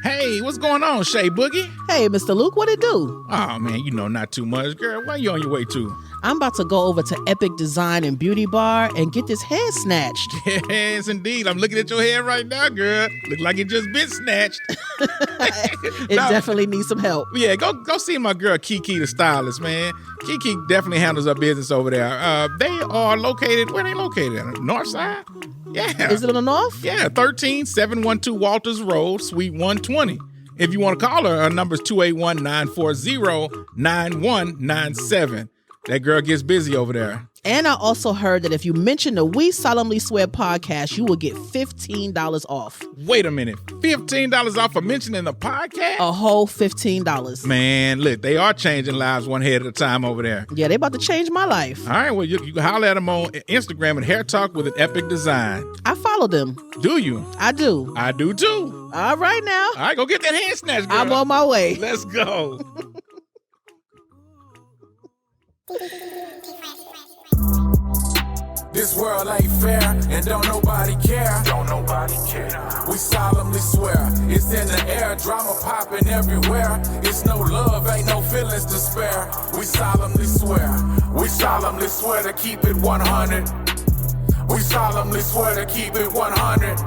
Hey, what's going on, Shay Boogie? Hey, Mr. Luke, what it do? Oh, man, you know not too much. Girl, where you on your way to? I'm about to go over to Epic Design and Beauty Bar and get this hair snatched. Yes, indeed. I'm looking at your hair right now, girl. Look like it just been snatched. It definitely needs some help. Yeah, go see my girl Keke, the stylist, man. Keke definitely handles her business over there. They are located, where they located? On the north side? Yeah. Is it on the north? Yeah, 13712 Walters Road, Suite 120. If you want to call her number is 281-940-9197. That girl gets busy over there. And I also heard that if you mention the We Solemnly Swear podcast, you will get $15 off. Wait a minute. $15 off for mentioning the podcast? A whole $15. Man, look, they are changing lives one head at a time over there. Yeah, they about to change my life. All right, well, you can holler at them on Instagram at hairtalk.with.an.epic.design. I follow them. Do you? I do. I do too. All right now. All right, go get that hand snatch, girl. I'm on my way. Let's go. This world ain't fair, and don't nobody care. We solemnly swear, it's in the air, drama popping everywhere. It's no love, ain't no feelings to spare. We solemnly swear to keep it 100. We solemnly swear to keep it 100.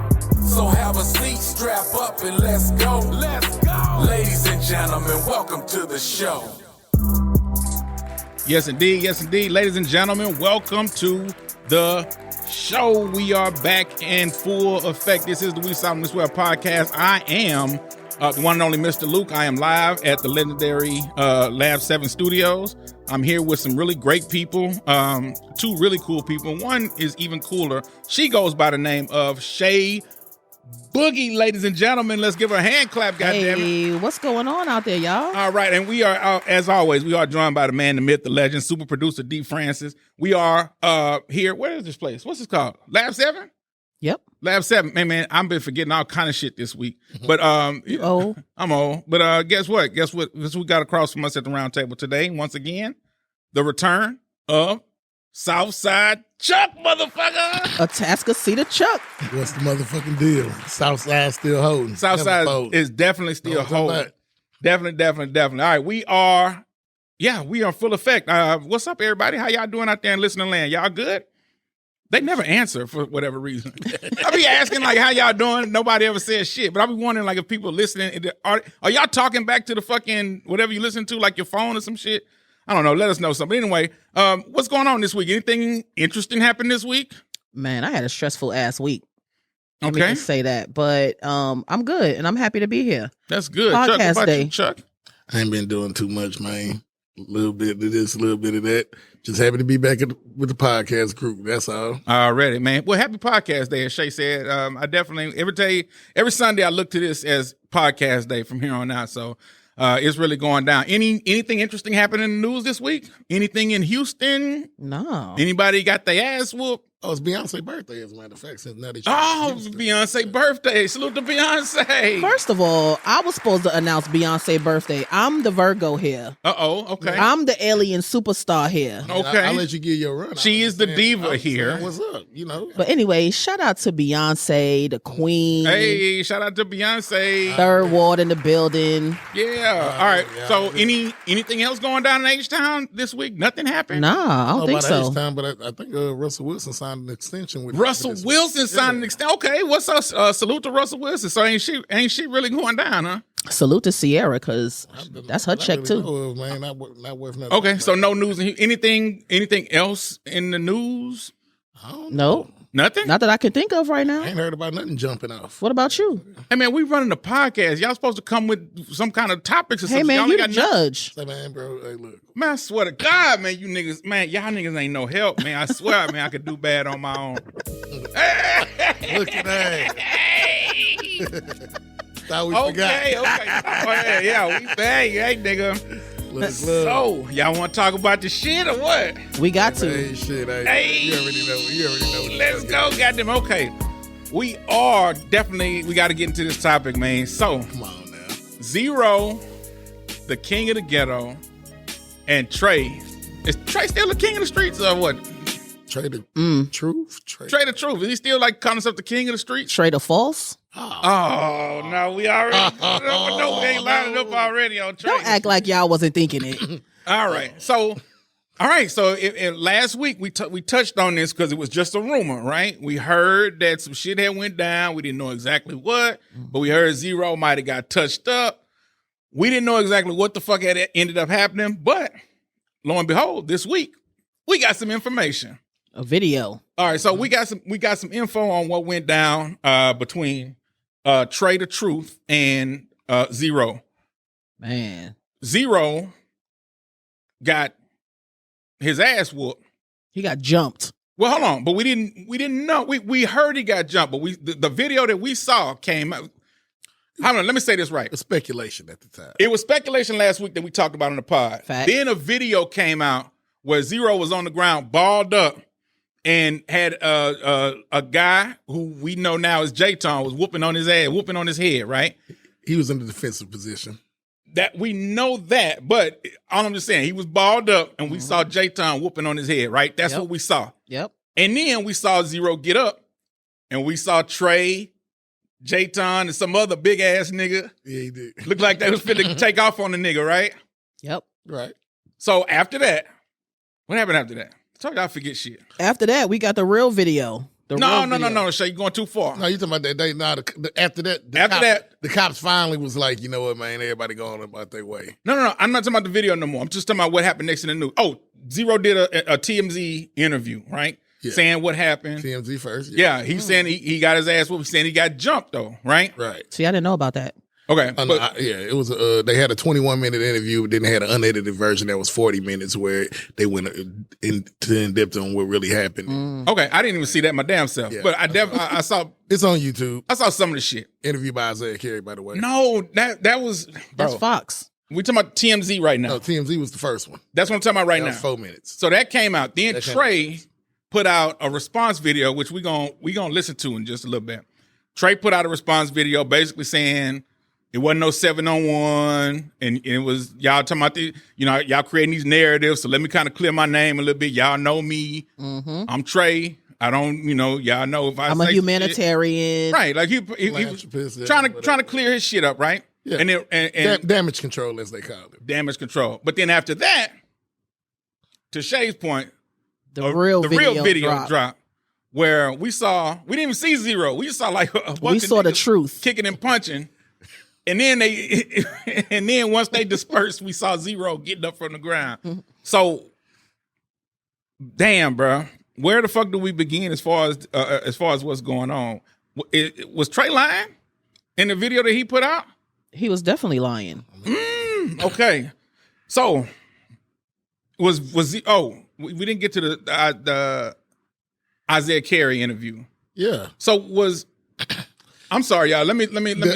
So have a seat, strap up, and let's go. Let's go. Ladies and gentlemen, welcome to the show. Yes, indeed. Yes, indeed. Ladies and gentlemen, welcome to the show. We are back in full effect. This is the We Solemnly Swear podcast. I am the one and only Mr. Luke. I am live at the legendary Lab 7 Studios. I'm here with some really great people, two really cool people. One is even cooler. She goes by the name of Shay Boogie, ladies and gentlemen. Let's give her a hand clap, goddammit. Hey, what's going on out there, y'all? All right, and we are, as always, we are joined by the man, the myth, the legend, super producer D. Francis. We are here. Where is this place? What's this called? Lab 7? Yep. Lab 7. Man, I've been forgetting all kind of shit this week. But You old. I'm old. But guess what? Guess what we got across from us at the round table today? Once again, the return of Southside Chuck, motherfucker. Atascocita Chuck. What's the motherfucking deal? Southside still holding. Southside is definitely still holding. Definitely. All right, we are full effect. What's up, everybody? How y'all doing out there in listening land? Y'all good? They never answer for whatever reason. I be asking like, how y'all doing? Nobody ever says shit. But I be wondering like if people listening, are y'all talking back to the fucking whatever you listen to, like your phone or some shit? I don't know. Let us know something. Anyway, what's going on this week? Anything interesting happened this week? Man, I had a stressful ass week. Let me Okay. just say that. But I'm good and I'm happy to be here. That's good. Podcast Chuck, what about day. you, Chuck? I ain't been doing too much, man. A little bit of this, a little bit of that. Just happy to be back with the podcast crew. That's all. Already, man. Well, happy podcast day, as Shay said. I definitely, every Sunday I look to this as podcast day from here on out. So it's really going down. Anything interesting happened in the news this week? Anything in Houston? No. Anybody got their ass whooped? Oh, it's Beyonce's birthday, as a matter of fact. Since now that Oh, Beyonce birthday. Salute to Beyonce. First of all, I was supposed to announce Beyonce birthday. I'm the Virgo here. Uh-oh, okay. I'm the alien superstar here. Okay. I'll let you get your run. She is the diva here. What's up? You know. But anyway, shout out to Beyonce, the queen. Hey, shout out to Beyonce. Third ward in the building. Yeah. All right. yeah, So yeah. anything else going down in H-Town this week? Nothing happened? Nah, I don't think so. Time, but I think Russell Wilson signed an extension with Russell this Wilson week. signed an extension. Okay, what's up? Salute to Russell Wilson. So ain't she really going down, huh? Salute to Sierra, because that's her I check really too. know of, man. Not worth nothing. Okay, so no news. Anything else in the news? I don't know. No, Nothing? not that I can think of right I now. ain't heard about nothing jumping off. What about you? Hey, man, we running a podcast. Y'all supposed to come with some kind of topics or Hey something. man, Y'all you ain't the got nothing? judge. Say, man, bro, hey, look. Man, I swear to God, man, you niggas, man, y'all niggas ain't no help, man. I swear, man, I could do bad on my own. Look at that. Thought we forgot. Okay. Oh, yeah, we bang, hey, nigga. Look, So, y'all want to talk about the shit or what? We got to. Hey, shit, hey. Hey. You already know. Let's go, goddamn. Okay. We got to get into this topic, man. So, Come on now. Zero, the king of the ghetto, and Trae. Is Trae still the king of the streets or what? Trae the truth? Trae the truth. Is he still like calling himself the king of the streets? Trae the false? Oh, no, we already, no, we ain't lining up already on Trae. Don't act like y'all wasn't thinking it. All right. So last week we touched on this because it was just a rumor, right? We heard that some shit had went down. We didn't know exactly what, but we heard Zero might have got touched up. We didn't know exactly what the fuck had ended up happening, but lo and behold, this week we got some information. A video. All right, so we got some info on what went down between Trae the Truth and Zero. Man. Zero got his ass whooped. He got jumped. Well, hold on, but we didn't know. We heard he got jumped, but the video that we saw came out. Hold on, let me say this right. It was speculation at the time. It was speculation last week that we talked about on the pod. Fact. Then a video came out where Zero was on the ground, balled up, and had a guy who we know now is J-Ton was whooping on his ass, whooping on his head, right? He was in the defensive position. That we know that, but all I'm just saying, he was balled up, and we saw J-Ton whooping on his head, right? That's what we saw. Yep. And then we saw Zero get up, and we saw Trae, J-Ton, and some other big ass nigga. Yeah, he did. Looked like they was finna take off on the nigga, right? Yep. Right. So after that, what happened after that? I told you I forget shit. After that, we got the real video. No, Shay, you're going too far. No, you talking about that day? No, after that, the cops finally was like, you know what, man, everybody going about their way. No, I'm not talking about the video no more. I'm just talking about what happened next in the news. Oh, Zero did a TMZ interview, right? Yeah. Saying what happened. TMZ first. Yeah, he's saying he got his ass whooped. He's saying he got jumped though, right? Right. See, I didn't know about that. Okay. It was. They had a 21-minute interview, then they had an unedited version that was 40 minutes where they went in depth on what really happened. Okay, I didn't even see that my damn self, but I saw. It's on YouTube. I saw some of the shit. Interview by Isaiah Carey, by the way. No, that was that's Fox. We talking about TMZ right now. No, TMZ was the first one. That's what I'm talking about right now. That was 4 minutes. So that came out. Then Trae put out a response video, which we gonna listen to in just a little bit. Trae put out a response video basically saying it wasn't no 7-on-1, and it was y'all talking about y'all creating these narratives. So let me kind of clear my name a little bit. Y'all know me. Mm-hmm. I'm Trae. I don't, y'all know if I'm a humanitarian, shit, right? Like he was trying to clear his shit up, right? Yeah. And damage control, as they call it. Damage control. But then after that, to Shay's point, the real video dropped where we didn't even see Zero. We saw like we saw the truth kicking and punching. And then once they dispersed, we saw Zero getting up from the ground. Mm-hmm. So, damn, bro, where the fuck do we begin as far as what's going on? Was Trae lying in the video that he put out? He was definitely lying. Okay, so was he? Oh, we didn't get to the Isaiah Carey interview. Yeah. So was. I'm sorry, y'all. Let me. The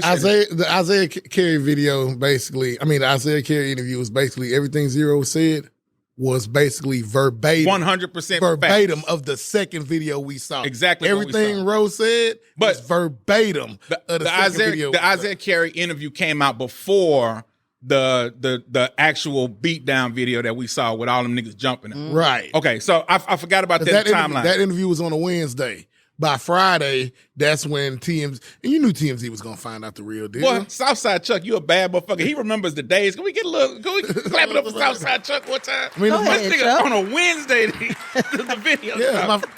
Isaiah Carey video, basically. I mean, the Isaiah Carey interview was basically everything Zero said was basically verbatim, 100% verbatim facts. Of the second video we saw. Exactly, everything Rose said, but was verbatim of the second video. The Isaiah Carey interview came out before the actual beatdown video that we saw with all them niggas jumping. Right. Okay, so I forgot about that timeline. That interview was on a Wednesday. By Friday, that's when TMZ, and you knew TMZ was gonna find out the real deal. Boy, Southside Chuck, you a bad motherfucker. He remembers the days. Can we clap it up for Southside Chuck one time? I mean, this nigga on a Wednesday, the video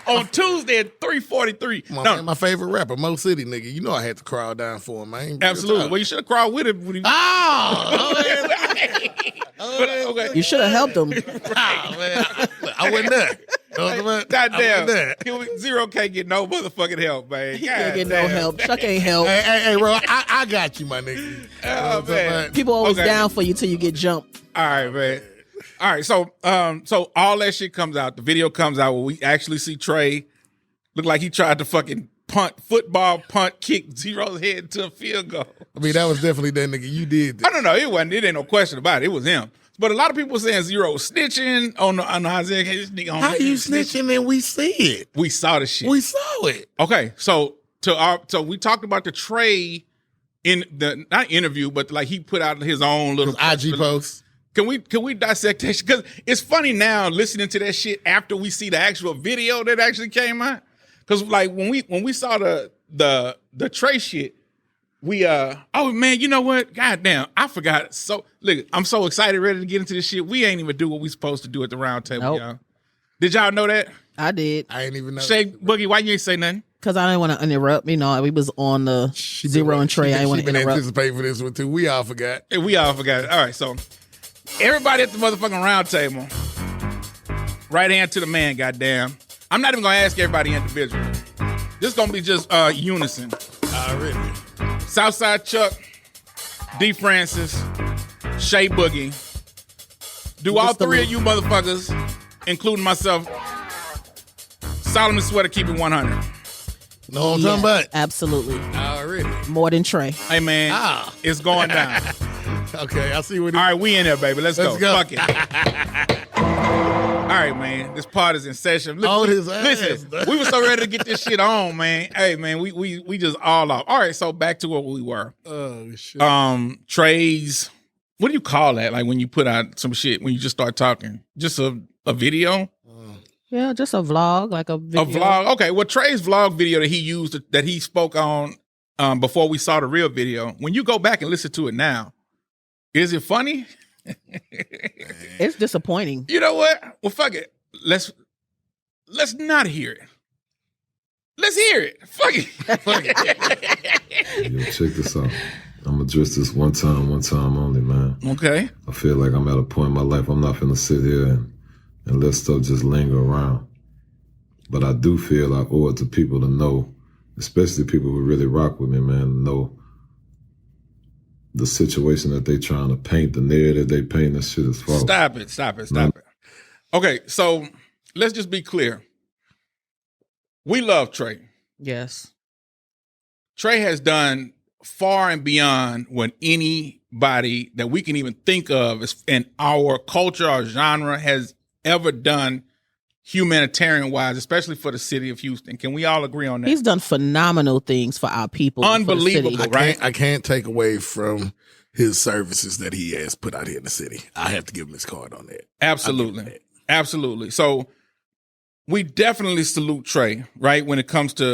on Tuesday at 3:43. My favorite rapper, Mo City nigga. You know I had to crawl down for him, man. Absolutely. Well, you should have crawled with him. When he... Okay. You should have helped him. I wasn't there. Goddamn. Zero can't get no motherfucking help, man. He can't get no help. Chuck ain't help. Hey, bro, I got you, my nigga. Oh, man. People always down for you till you get jumped. All right, man. All right, so all that shit comes out. The video comes out where we actually see Trae look like he tried to fucking football punt, kick Zero's head to a field goal. I mean, that was definitely that nigga. You did that. I don't know. It ain't no question about it. It was him. But a lot of people saying Zero was snitching on the Isaiah. This nigga How you snitching and we see it? We saw the shit. We saw it. Okay, so we talked about the Trae in the not interview, but like he put out his own little IG post. Can we dissect that shit? Because it's funny now listening to that shit after we see the actual video that actually came out. Because like when we saw the Trae shit, we oh man, you know what? Goddamn, I forgot. So look, I'm so excited, ready to get into this shit. We ain't even do what we supposed to do at the round table, y'all. Did y'all know that? I did. I ain't even know. Shay Boogie, why you ain't say nothing? Because I didn't want to interrupt. We was on the Zero and Trae. I didn't want to interrupt. Anticipating for this one too. We all forgot. Yeah, we all forgot it. All right, so everybody at the motherfucking round table, right hand to the man, goddamn. I'm not even gonna ask everybody individually. This is gonna be just unison. Already. Southside Chuck, D. Francis, Shay Boogie. Do all three of you motherfuckers, including myself, solemnly swear to keep it 100. No, I'm talking about. Absolutely. Already. More than Trae. Hey man, it's going down. Okay, I see what. All right, we in there, baby. Let's go. go. Fuck it. All right, man. This part is in session. Look, On his ass. Listen, we were so ready to get this shit on, man. Hey, man, we just all off. All right, so back to where we were. Oh shit. Trae's. What do you call that? Like when you put out some shit when you just start talking, just a video. Yeah, just a vlog, like a video. A vlog. Okay, well, Trae's vlog video that he used, that he spoke on before we saw the real video. When you go back and listen to it now, is it funny? It's disappointing. You know what? Well, fuck it. Let's not hear it. Let's hear it. Fuck it. Fuck it. Yo, check this out. I'm gonna address this one time only, man. Okay. I feel like I'm at a point in my life I'm not finna sit here and let stuff just linger around. But I do feel I owe it to people to know, especially people who really rock with me, man, to know the situation that they trying to paint, the narrative they paint, that shit is false. Stop it. Okay, so let's just be clear. We love Trae. Yes. Trae has done far and beyond what anybody that we can even think of in our culture or genre has ever done humanitarian-wise, especially for the city of Houston. Can we all agree on that? He's done phenomenal things for our people. Unbelievable, for the city. right? I can't take away from his services that he has put out here in the city. I have to give him his card on that. Absolutely. So we definitely salute Trae, right, when it comes to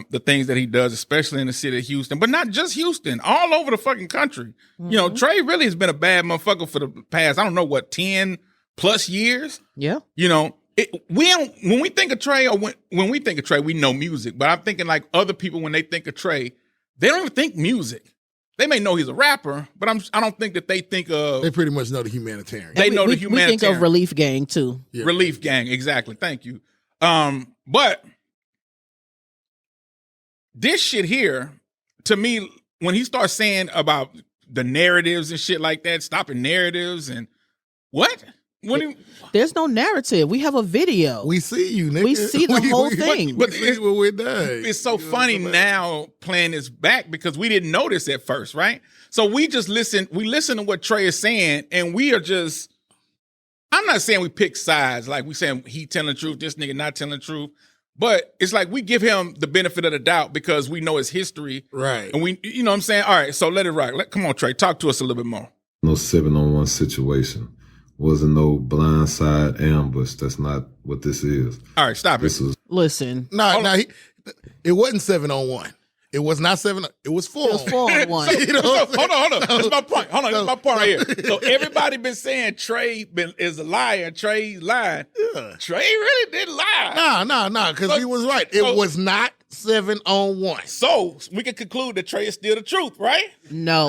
the things that he does, especially in the city of Houston, but not just Houston, all over the fucking country. Mm-hmm. You know, Trae really has been a bad motherfucker for the past, I don't know what, 10 plus years. Yeah. You know, when we think of Trae, or when we think of Trae, we know music. But I'm thinking like other people, when they think of Trae, they don't even think music. They may know he's a rapper, but I don't think that they think of. They pretty much know the humanitarian. They know the humanitarian. We think of Relief Gang too. Yeah. Relief Gang, exactly. Thank you. But this shit here, to me, when he starts saying about the narratives and shit like that, stopping narratives and what? There's no narrative. We have a video. We see you, nigga. We see the whole thing. But it's what we're done. It's so funny now playing this back because we didn't notice at first, right? So we just listen. We listen to what Trae is saying, and we are just. I'm not saying we pick sides, like we saying he telling the truth, this nigga not telling the truth, but it's like we give him the benefit of the doubt because we know his history, right? And we, you know what I'm saying. All right, so let it rock. Come on, Trae, talk to us a little bit more. No 7-on-1 situation. Wasn't no blindside ambush. That's not what this is. All right, stop it. Listen. No, it wasn't 7-on-1. It was not 7. It was 4. It was 4-on-1. Hold on. That's my point. Hold on, that's my point right here. So everybody been saying Trae is a liar. Trae's lying. Yeah. Trae really didn't lie. No, because he was right. It was not 7-on-1. So we can conclude that Trae is still the truth, right? No.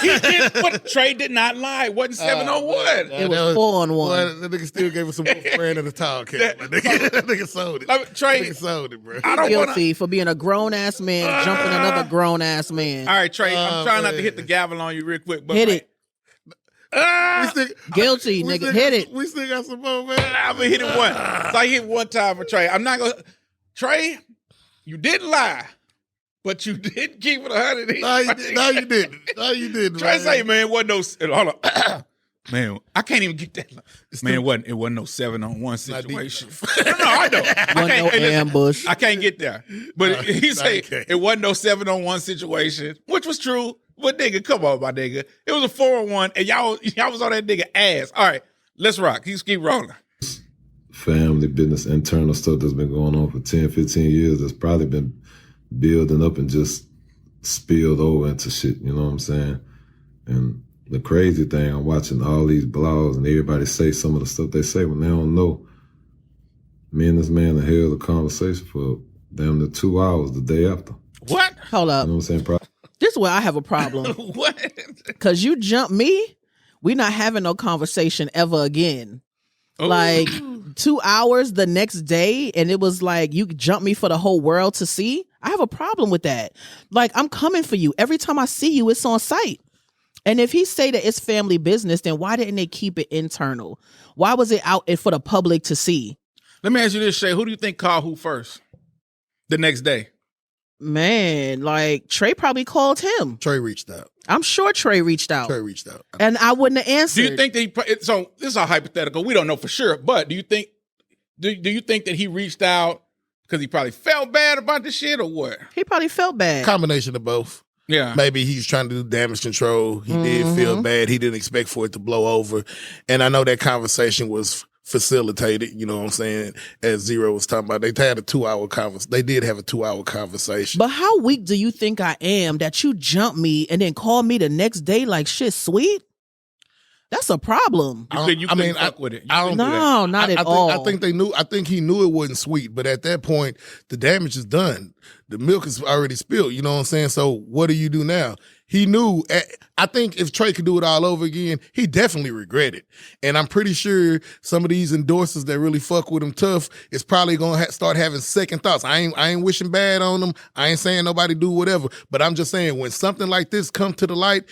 He did, but Trae did not lie. It wasn't 7-on-1. It was 4-on-1. Well, that nigga still gave us some brand of the tall cat. That nigga sold it. Trae sold it, bro. I don't guilty for being a grown ass man jumping another grown ass man. All right, Trae, I'm trying not to hit the gavel on you real quick, but hit it. Guilty, we nigga. Hit it. We still got some more, man. I'm gonna hit it once. So I hit one time for Trae. I'm not gonna. Trae, you didn't lie, but you did keep it 100. No, you didn't. Trae say, man, wasn't no. Hold on. Man, I can't even get that. Man, it wasn't no 7-on-1 situation. No, I know. Wasn't no ambush. I can't get there. But he say it wasn't no 7-on-1 situation, which was true. But nigga, come on, my nigga. It was a 4-1, and y'all was on that nigga ass. All right, let's rock. Keep rolling. Family business, internal stuff that's been going on for 10, 15 years that's probably been building up and just spilled over into shit, you know what I'm saying? And the crazy thing, I'm watching all these blogs and everybody say some of the stuff they say when they don't know. Me and this man held a conversation for damn near 2 hours the day after. What? Hold up. You know what I'm saying? This is where I have a problem. What? Because you jump me, we not having no conversation ever again. Oh. Like 2 hours the next day, and it was like you jump me for the whole world to see. I have a problem with that. Like, I'm coming for you. Every time I see you, it's on site. And if he say that it's family business, then why didn't they keep it internal? Why was it out for the public to see? Let me ask you this, Shay. Who do you think called who first the next day? Man, like Trae probably called him. Trae reached out. I'm sure Trae reached out. Trae reached out. And I wouldn't have answered. Do you think that so this is all hypothetical. We don't know for sure. But do you think that he reached out because he probably felt bad about the shit or what? He probably felt bad. Combination of both. Yeah. Maybe he's trying to do damage control. He did feel bad. He didn't expect for it to blow over. And I know that conversation was facilitated, you know what I'm saying, as Zero was talking about. They had a 2-hour conversation. They did have a 2-hour conversation. But how weak do you think I am that you jump me and then call me the next day like shit sweet? That's a problem. You couldn't fuck with it. No, not at all. I think he knew it wasn't sweet, but at that point, the damage is done. The milk is already spilled, you know what I'm saying? So what do you do now? He knew. I think if Trae could do it all over again, he definitely regret it. And I'm pretty sure some of these endorsers that really fuck with him tough is probably going to start having second thoughts. I ain't wishing bad on them. I ain't saying nobody do whatever. But I'm just saying when something like this comes to the light,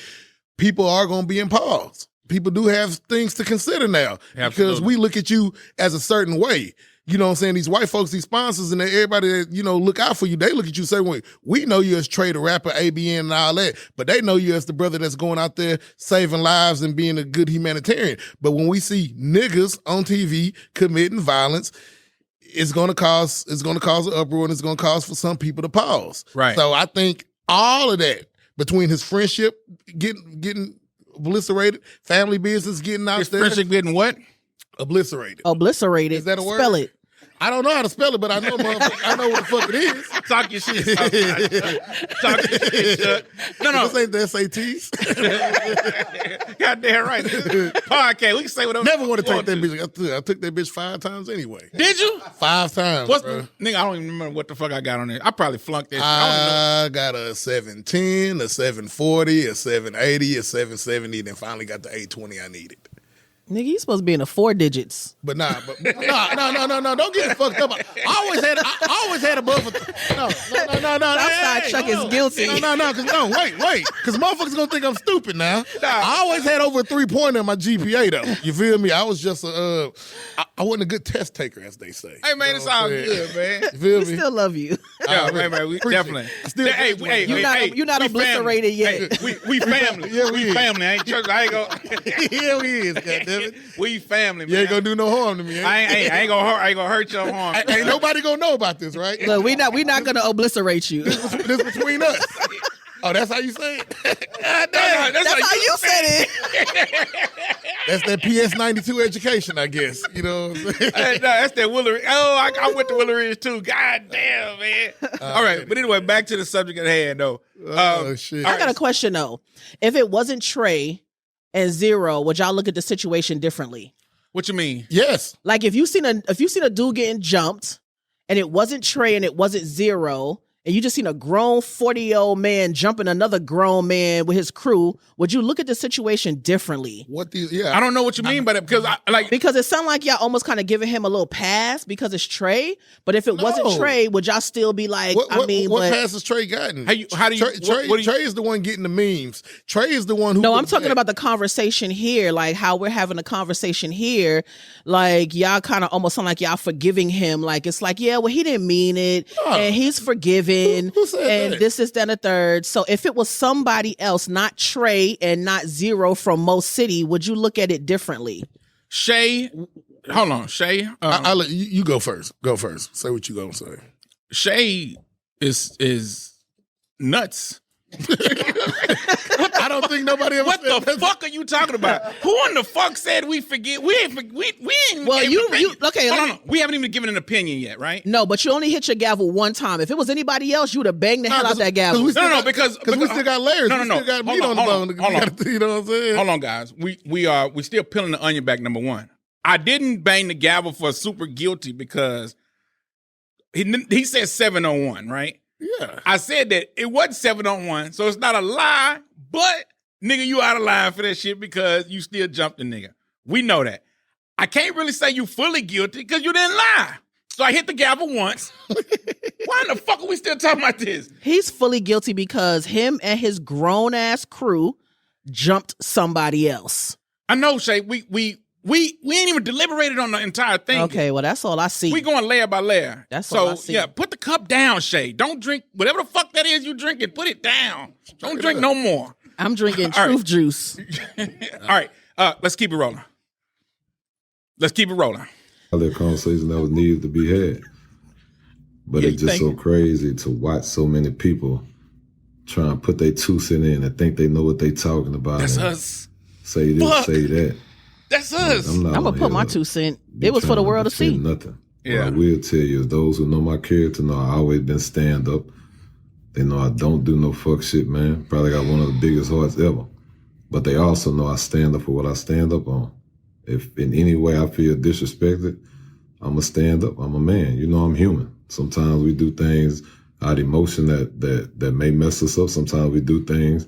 people are going to be in pause. People do have things to consider now. Absolutely. Because we look at you as a certain way. You know what I'm saying? These white folks, these sponsors, and everybody that, you know, look out for you, they look at you saying, "Wait, we know you as Trae, the rapper, ABN, and all that, but they know you as the brother that's going out there saving lives and being a good humanitarian." But when we see niggas on TV committing violence, it's gonna cause an uproar, and it's gonna cause for some people to pause. Right. So I think all of that between his friendship getting obliterated, family business getting out there. His friendship getting what? Obliterated. Obliterated. Is that a word? Spell it. I don't know how to spell it, but I know I know what the fuck it is. Talk your shit. Talk your shit, Chuck. No. This ain't the SATs. Goddamn right. Podcast. We can say whatever. Never want to take that bitch. I took that bitch 5 times anyway. Did you? 5 times. Nigga, I don't even remember what the fuck I got on there. I probably flunked that shit. I got a 710, a 740, a 780, a 770, then finally got the 820 I needed. Nigga, you supposed to be in the 4 digits. But no. Don't get it fucked up. I always had above. No. Outside Chuck is guilty. Wait. Because motherfuckers gonna think I'm stupid now. I always had over a 3-pointer in my GPA though. You feel me? I was just I wasn't a good test taker, as they say. Hey man, it's all good, man. You feel We me? still love you. Yeah, man, we definitely. You're not obliterated yet. We family. Yeah, we family. I ain't gonna. Yeah, we is, goddammit. We family, man. You ain't gonna do no harm to me. I ain't gonna hurt your harm. Ain't nobody gonna know about this, right? Look, we not gonna obliterate you. This between us. Oh, that's how you say it? That's how you said it. That's that PS92 education, I guess. You know what I'm saying? That's that Willery. Oh, I went to Willery too. God damn, man. All right, but anyway, back to the subject at hand, though. Shit. I got a question, though. If it wasn't Trae and Zero, would y'all look at the situation differently? What you mean? Yes. Like if you seen a dude getting jumped and it wasn't Trae and it wasn't Zero, and you just seen a grown 40-year-old man jumping another grown man with his crew, would you look at the situation differently? I don't know what you mean by that because it sounded like y'all almost kind of giving him a little pass because it's Trae. But if it wasn't Trae, would y'all still be like, what pass has Trae gotten? Trae is the one getting the memes. Trae is the one who. No, I'm talking about the conversation here, like how we're having a conversation here. Like y'all kind of almost sound like y'all forgiving him. Like it's like, yeah, well, he didn't mean it, and he's forgiven. Who said and that? This is then a third. So if it was somebody else, not Trae and not Zero from Mo City, would you look at it differently? Shay, hold on, Shay. I'll let you go first. Go first. Say what you gonna say. Shay is nuts. think nobody ever What said the fuck are you talking about? Who in the fuck said we forget? We ain't. Well, okay. Hold on. We haven't even given an opinion yet, right? No, but you only hit your gavel one time. If it was anybody else, you would have banged the hell out that gavel. Because we still got layers. No. We still got meat on the bone. You know what I'm saying? Hold on, guys. We still peeling the onion back. Number one, I didn't bang the gavel for super guilty because he said 7-on-1, right? Yeah. I said that it wasn't 7-on-1, so it's not a lie, but nigga, you out of line for that shit because you still jumped the nigga. We know that. I can't really say you fully guilty because you didn't lie. So I hit the gavel once. Why in the fuck are we still talking about this? He's fully guilty because him and his grown ass crew jumped somebody else. I know, Shay. We ain't even deliberated on the entire thing. Okay, well, that's all I see. We going layer by layer. That's all I see. Yeah, put the cup down, Shay. Don't drink whatever the fuck that is you drinking. Put it down. Don't drink no more. I'm drinking truth juice. All right, let's keep it rolling. All that conversation that was needed to be had. But it's just so crazy to watch so many people try and put their 2 cents in and think they know what they talking about. That's us. Say this, say that. That's us. I'm gonna put my 2 cents. It was for the world to see. Nothing. Yeah. What I will tell you is those who know my character know I always been stand up. They know I don't do no fuck shit, man. Probably got one of the biggest hearts ever. But they also know I stand up for what I stand up on. If in any way I feel disrespected, I'm a stand up. I'm a man. You know I'm human. Sometimes we do things out of emotion that may mess us up. Sometimes we do things.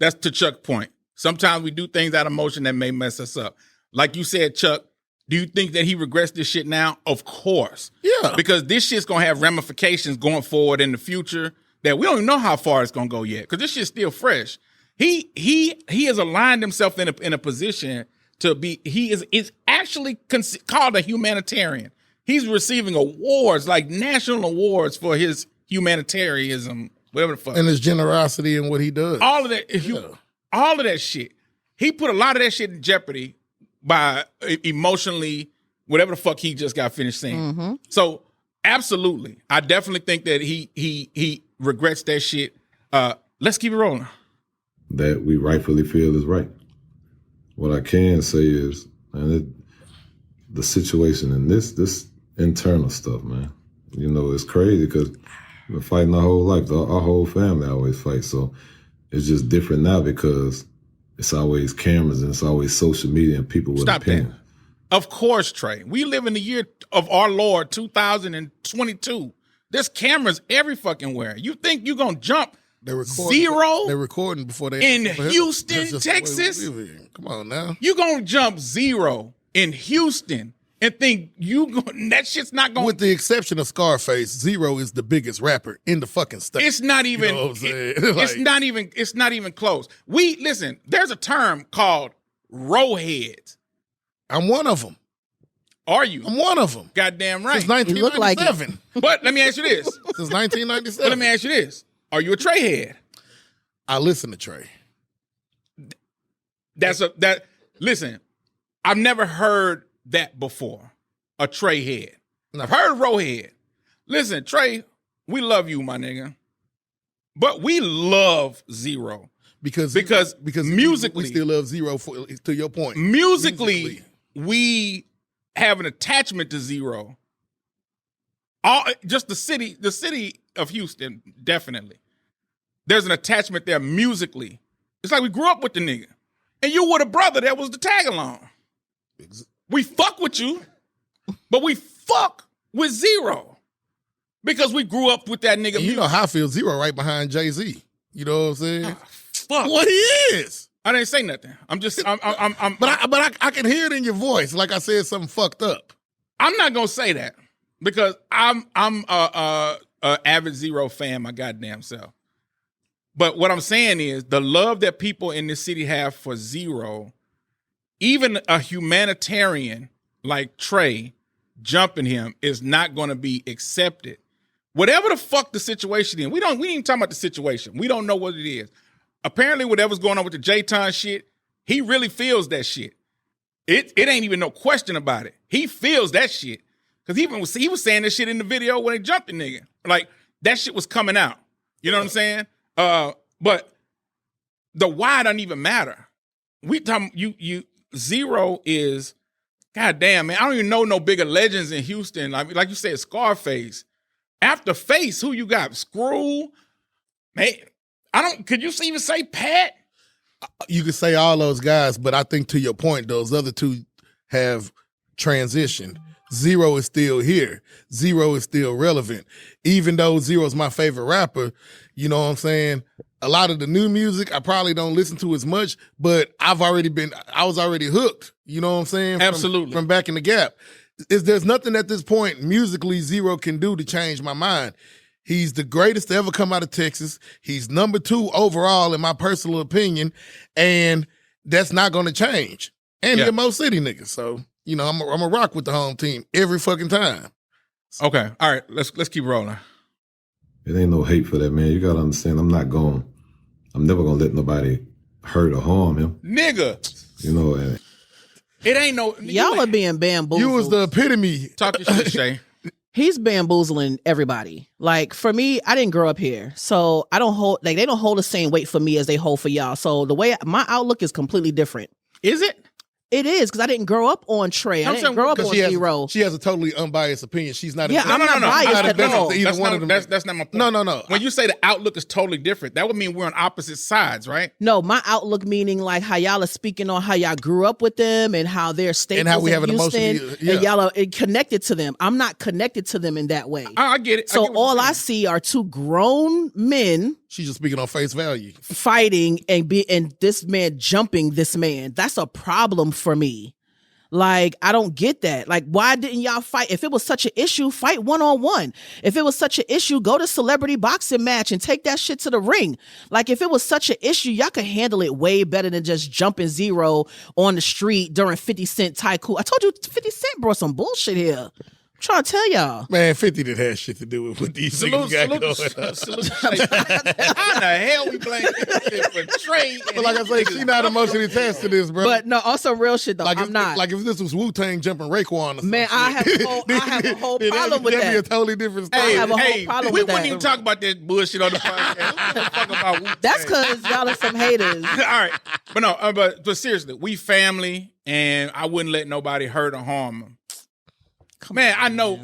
That's to Chuck's point. Sometimes we do things out of emotion that may mess us up. Like you said, Chuck, do you think that he regrets this shit now? Of course. Yeah. Because this shit's going to have ramifications going forward in the future that we don't even know how far it's going to go yet because this shit's still fresh. He has aligned himself in a position to be, he is actually called a humanitarian. He's receiving awards, like national awards for his humanitarianism, whatever the fuck. And his generosity and what he does. All of that. All of that shit. He put a lot of that shit in jeopardy by emotionally, whatever the fuck he just got finished saying. Mm-hmm. So absolutely, I definitely think that he regrets that shit. Let's keep it rolling. That we rightfully feel is right. What I can say is, man, the situation in this internal stuff, man. You know, it's crazy because we've been fighting our whole life. Our whole family always fights. So it's just different now because it's always cameras and it's always social media and people with Stop opinions. that. Of course, Trae. We live in the year of our Lord, 2022. There's cameras every fucking where. You think you're going to jump zero? They're recording before they... In Houston, Texas? Come on now. You're going to jump zero in Houston and think that shit's not going to... With the exception of Scarface, Zero is the biggest rapper in the fucking state. It's not even... You know what I'm saying? It's not even close. Listen, there's a term called rowheads. I'm one of them. Are you? I'm one of them. Goddamn right. Since 1997. But let me ask you this. Since 1997. But let me ask you this. Are you a Trae head? I listen to Trae. Listen, I've never heard that before. A Trae head. No. I've heard row head. Listen, Trae, we love you, my nigga. But we love Zero. Because musically, we still love Zero. To your point, musically, we have an attachment to Zero. Just the city of Houston, definitely. There's an attachment there musically. It's like we grew up with the nigga, and you were the brother that was the tag along. We fuck with you, but we fuck with Zero because we grew up with that nigga. And you know how I feel. Zero right behind Jay-Z. You know what I'm saying? Fuck. What he is. I didn't say nothing. I'm just. But I can hear it in your voice. Like I said something fucked up. I'm not gonna say that because I'm a avid Zero fan, my goddamn self. But what I'm saying is the love that people in this city have for Zero, even a humanitarian like Trae jumping him is not going to be accepted. Whatever the fuck the situation is, we ain't even talking about the situation. We don't know what it is. Apparently, whatever's going on with the J-Ton shit, he really feels that shit. It ain't even no question about it. He feels that shit. Because he was saying this shit in the video when they jumped the nigga. Like, that shit was coming out. You know what I'm saying? But the why doesn't even matter. We talking you Zero is, god damn, man. I don't even know no bigger legends in Houston. Like you said, Scarface. After Face, who you got? Screw? Man, could you even say Pat? You could say all those guys, but I think to your point, those other two have transitioned. Zero is still here. Zero is still relevant. Even though Zero's my favorite rapper, you know what I'm saying? A lot of the new music, I probably don't listen to as much, but I was already hooked. You know what I'm saying? Absolutely. From back in the gap. There's nothing at this point musically Zero can do to change my mind. He's the greatest to ever come out of Texas. He's number 2 overall in my personal opinion, and that's not going to change. And he's a Mo City nigga, so you know I'm a rock with the home team every fucking time. Okay, all right, let's keep rolling. It ain't no hate for that, man. You gotta understand. I'm never gonna let nobody hurt or harm him, nigga. You know, and it ain't no. Y'all are being bamboozled. You was the epitome. Talk your shit, Shay. He's bamboozling everybody. Like for me, I didn't grow up here, so I don't hold they don't hold the same weight for me as they hold for y'all. So the way my outlook is completely different. Is it? It is, because I didn't grow up on Trae. I didn't grow up on Zero. She has a totally unbiased opinion. She's not. I'm not biased at all. That's not my point. No. When you say the outlook is totally different, that would mean we're on opposite sides, right? No, my outlook meaning like how y'all are speaking on how y'all grew up with them and how they're staples and how we have an Houston, emotion. Yeah. and y'all are connected to them. I'm not connected to them in that way. I get it. So all I see are two grown men. She's just speaking on face value. Fighting and this man jumping this man. That's a problem for me. Like, I don't get that. Like, why didn't y'all fight? If it was such an issue, fight one-on-one. If it was such an issue, go to celebrity boxing match and take that shit to the ring. Like, if it was such an issue, y'all could handle it way better than just jumping Zero on the street during 50 Cent tycoon. I told you 50 Cent brought some bullshit here. I'm trying to tell y'all. Man, 50 didn't have shit to do with what these niggas got going on. How the hell we playing for Trae? But like I say, she not emotionally attached to this, bro. But no, on some real shit though, I'm not. Like if this was Wu-Tang jumping Raekwon or something. Man, I have a whole problem with that. That'd be a totally different story. I have a whole problem we with that. wouldn't even talk about that bullshit on the podcast. Who gives a fuck about Wu-Tang? That's because y'all are some haters. All right. But no, but seriously, we family, and I wouldn't let nobody hurt or harm them. Man, I know.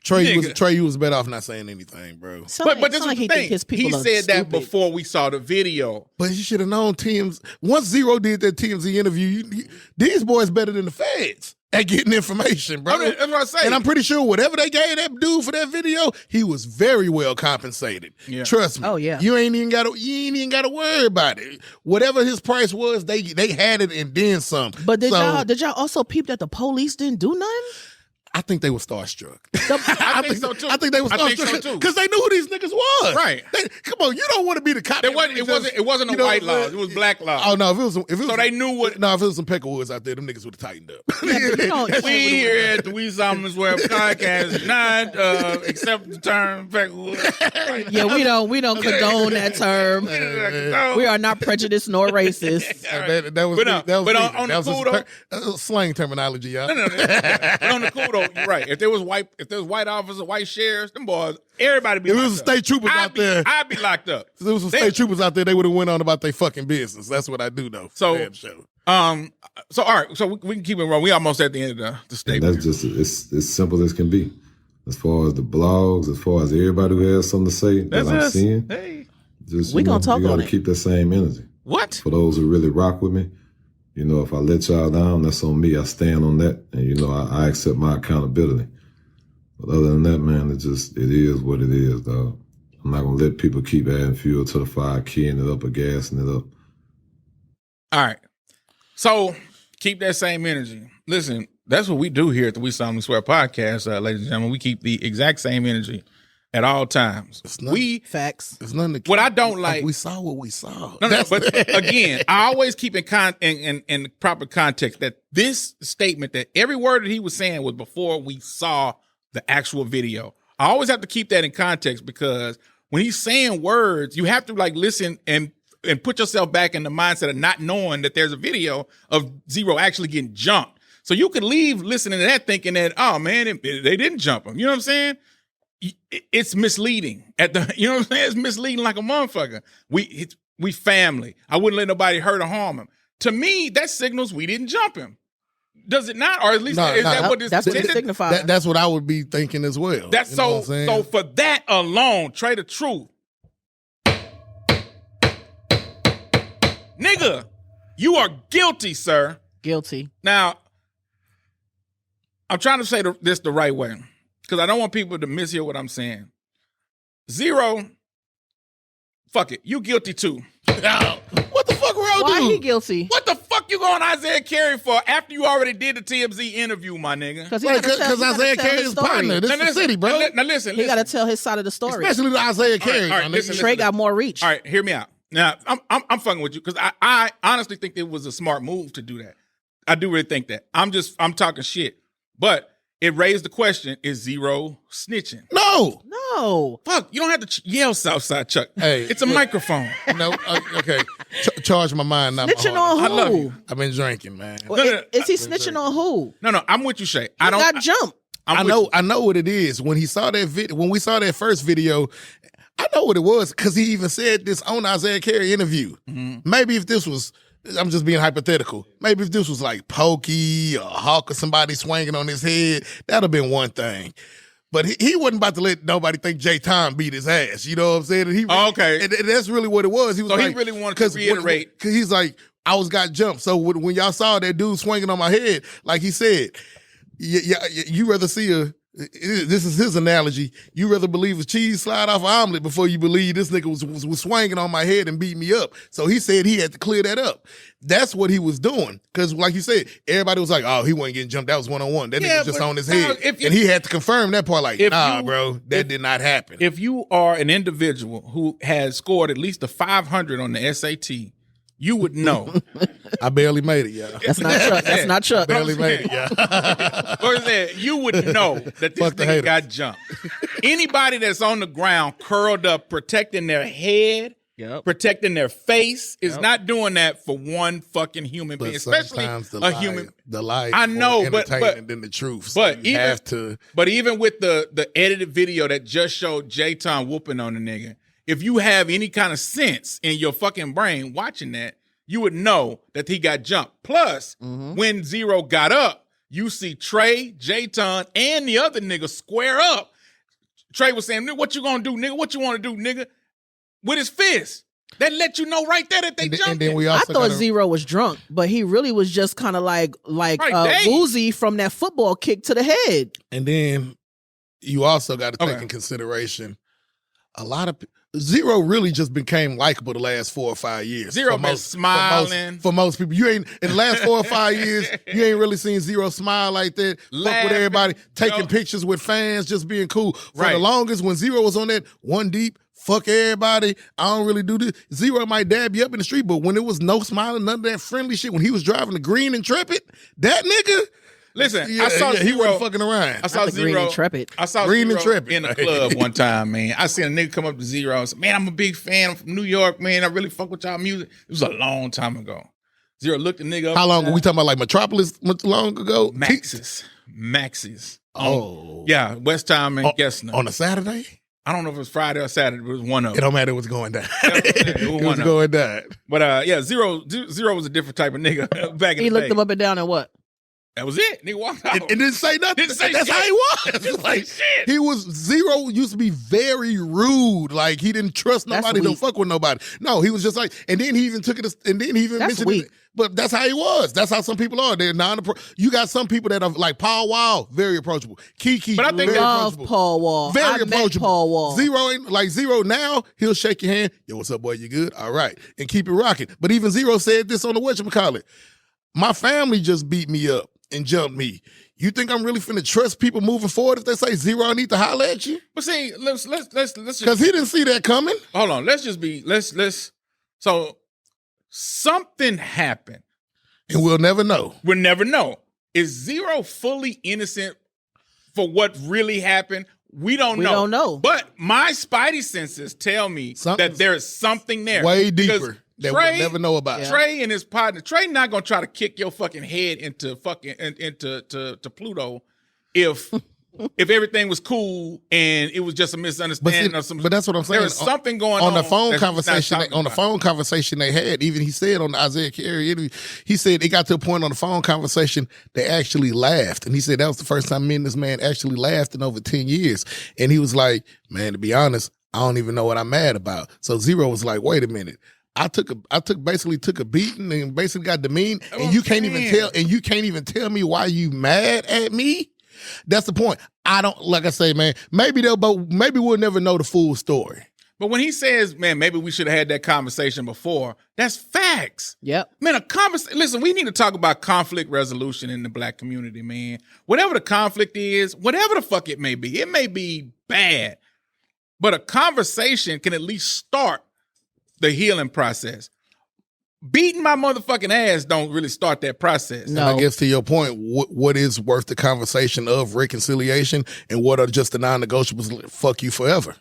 Trae, you was better off not saying anything, bro. But this is the thing. He said that before we saw the video. But you should have known once Zero did that TMZ interview, these boys better than the feds at getting information, bro. That's what I say. And I'm pretty sure whatever they gave that dude for that video, he was very well compensated. Yeah. Trust me. Oh yeah. You ain't even gotta worry about it. Whatever his price was, they had it and then some. But did y'all also peep that the police didn't do nothing? I think they were starstruck. I think so too. I think they were starstruck because they knew who these niggas was. Right. Come on, you don't want to be the cop. It wasn't a white law. It was black law. Oh no, if it was so they knew what. No, if it was some Peckerwoods out there, them niggas would have tightened up. We here at the We Solemnly Swear podcast not accept the term Peckerwood. Yeah, we don't condone that term. We are not prejudiced nor racist. That was slang terminology, y'all. No. But on the cool though, you're right. If there was white officers, white sheriffs, them boys, everybody be. If it was some state troopers out there, I'd be locked up. If there was some state troopers out there, they would have went on about their fucking business. That's what I do know. So, so all right, so we can keep it rolling. We almost at the end of the statement. That's just it's as simple as can be. As far as the blogs, as far as everybody who has something to say that I'm seeing, we gonna talk on it. You gotta keep that same energy. What? For those who really rock with me, you know, if I let y'all down, that's on me. I stand on that, and you know, I accept my accountability. But other than that, man, it is what it is, dog. I'm not gonna let people keep adding fuel to the fire, keying it up or gassing it up. All right. So keep that same energy. Listen, that's what we do here at the We Solemnly Swear podcast, ladies and gentlemen. We keep the exact same energy at all times. Facts. It's nothing. What I don't like. We saw what we saw. No, but again, I always keep in proper context that this statement, that every word that he was saying was before we saw the actual video. I always have to keep that in context because when he's saying words, you have to like listen and put yourself back in the mindset of not knowing that there's a video of Zero actually getting jumped. So you could leave listening to that thinking that, oh man, they didn't jump him. You know what I'm saying? It's misleading you know what I'm saying? It's misleading like a motherfucker. We family. I wouldn't let nobody hurt or harm him. To me, that signals we didn't jump him. Does it not? Or at least is that what this that's what it intended? signifies. That's what I would be thinking as well. That's You know what I'm saying? so for that alone, Trae the truth. Nigga, you are guilty, sir. Guilty. Now, I'm trying to say this the right way because I don't want people to mishear what I'm saying. Zero, fuck it. You guilty too. What the fuck wrong Why dude? he guilty? What the fuck you going Isaiah Carey for after you already did the TMZ interview, my nigga? Because Isaiah Carey is partner. This is the city, bro. Now listen. He got to tell his side of the story. Especially to Isaiah Carey. All right, my nigga. listen. Trae got more reach. All right, hear me out. Now, I'm fucking with you because I honestly think it was a smart move to do that. I do really think that. I'm talking shit. But it raised the question, is Zero snitching? No. Fuck, you don't have to yell Southside Chuck. Hey, it's a microphone. No, okay. Charge my mind, not Snitching my heart. on who? I love you. I've been drinking, man. Well, is he snitching on who? No, I'm with you, Shay. He got jumped. I know what it is. When he saw that video, when we saw that first video, I know what it was because he even said this on Isaiah Carey interview. Mm-hmm. Maybe if this was, I'm just being hypothetical. Maybe if this was like Pokey or Hawk or somebody swinging on his head, that'd have been one thing. But he wasn't about to let nobody think J. Tom beat his ass. You know what I'm saying? And okay. And that's really what it was. He was So he like, really wanted to reiterate. Because he's like, I got jumped. So when y'all saw that dude swinging on my head, like he said, you rather see this is his analogy. You rather believe a cheese slide off an omelet before you believe this nigga was swinging on my head and beating me up. So he said he had to clear that up. That's what he was doing. Because like you said, everybody was like, oh, he wasn't getting jumped. That was one-on-one. That nigga was just on his head. And he had to confirm that part like, bro, that did not happen. If you are an individual who has scored at least a 500 on the SAT, you would know. I barely made it, yeah. That's not Chuck. That's not Chuck. Barely made it, yeah. Or that you would know that this nigga got jumped. Anybody that's on the ground curled up, protecting their head, protecting their face, is not doing that for one fucking human being, especially a human. The lie. I know, but than the truth. So but you even have to. But even with the edited video that just showed J-Tom whooping on the nigga, if you have any kind of sense in your fucking brain watching that, you would know that he got jumped. Plus, when Zero got up, you see Trae, J-Ton, and the other nigga square up. Trae was saying, what you gonna do, nigga? What you want to do, nigga? With his fist. That let you know right there that they jumped. And then we also I thought Zero was drunk, but he really was just kind of like woozy from that football kick to the head. And then you also got to take in consideration a lot of Zero really just became likable the last 4 or 5 years. Zero been smiling. For most people. You ain't, in the last 4 or 5 years, you ain't really seen Zero smile like that. Fuck with everybody, taking pictures with fans, just being cool. For the longest, when Zero was on that one deep, fuck everybody, I don't really do this. Zero might dab you up in the street, but when it was no smiling, none of that friendly shit, when he was driving the green Intrepid, that nigga... Listen, I saw Zero. He wasn't fucking around. I saw Zero. Green Intrepid. I saw Green Zero Intrepid. in a club one time, man. I seen a nigga come up to Zero and say, man, I'm a big fan. I'm from New York, man. I really fuck with y'all music. It was a long time ago. Zero looked the nigga up. How long? Are we talking about like Metropolis much long ago? Max's. Oh. Yeah, West Time and Gessner. On a Saturday? I don't know if it was Friday or Saturday, but it was one of them. It don't matter, it was going down. It was going down. But Zero was a different type of nigga back in the day. He looked him up and down and what? That was it. Nigga walked out. It didn't say nothing. Didn't say That's shit. how he was. Didn't Like, say shit. he was Zero used to be very rude. Like he didn't trust nobody, don't fuck with nobody. No, he was just like, and then he even took it, and then he even That's mentioned weak. it. But that's how he was. That's how some people are. They're you got some people that are like Paul Wall, very approachable. Keke, but I think very love approachable. Paul Wall. Very I met approachable. Paul Wall. Zero ain't like Zero now. He'll shake your hand. Yo, what's up, boy? You good? All right, and keep it rocking. But even Zero said this on the whatchamacallit. My family just beat me up and jumped me. You think I'm really finna trust people moving forward if they say Zero, I need to holler at you? But see, let's just, Because he didn't see that coming. hold on. So something happened. And we'll never know. We'll never know. Is Zero fully innocent for what really happened? We don't know. But my spidey senses tell me that there is something there. Way deeper that we'll never know about. Trae and his partner. Trae not gonna try to kick your fucking head into fucking into Pluto if if everything was cool and it was just a misunderstanding or something. But that's what I'm saying. There was something going on the phone that he's not talking about. phone conversation they had. Even he said on the Isaiah Carey interview, he said it got to a point on the phone conversation they actually laughed, and he said that was the first time me and this man actually laughed in over 10 years. And he was like, "Man, to be honest, I don't even know what I'm mad about." So Zero was like, "Wait a minute." I basically took a beating and basically got demeaned, and you can't even tell me why you mad at me. That's the point. I don't, like I say, man, maybe we'll never know the full story. But when he says, man, maybe we should have had that conversation before, that's facts. Yep. Man, listen, we need to talk about conflict resolution in the Black community, man. Whatever the conflict is, whatever the fuck it may be bad, but a conversation can at least start the healing process. Beating my motherfucking ass don't really start that process. No. And I guess to your point, what is worth the conversation of reconciliation, and what are just the non-negotiables? Fuck you forever.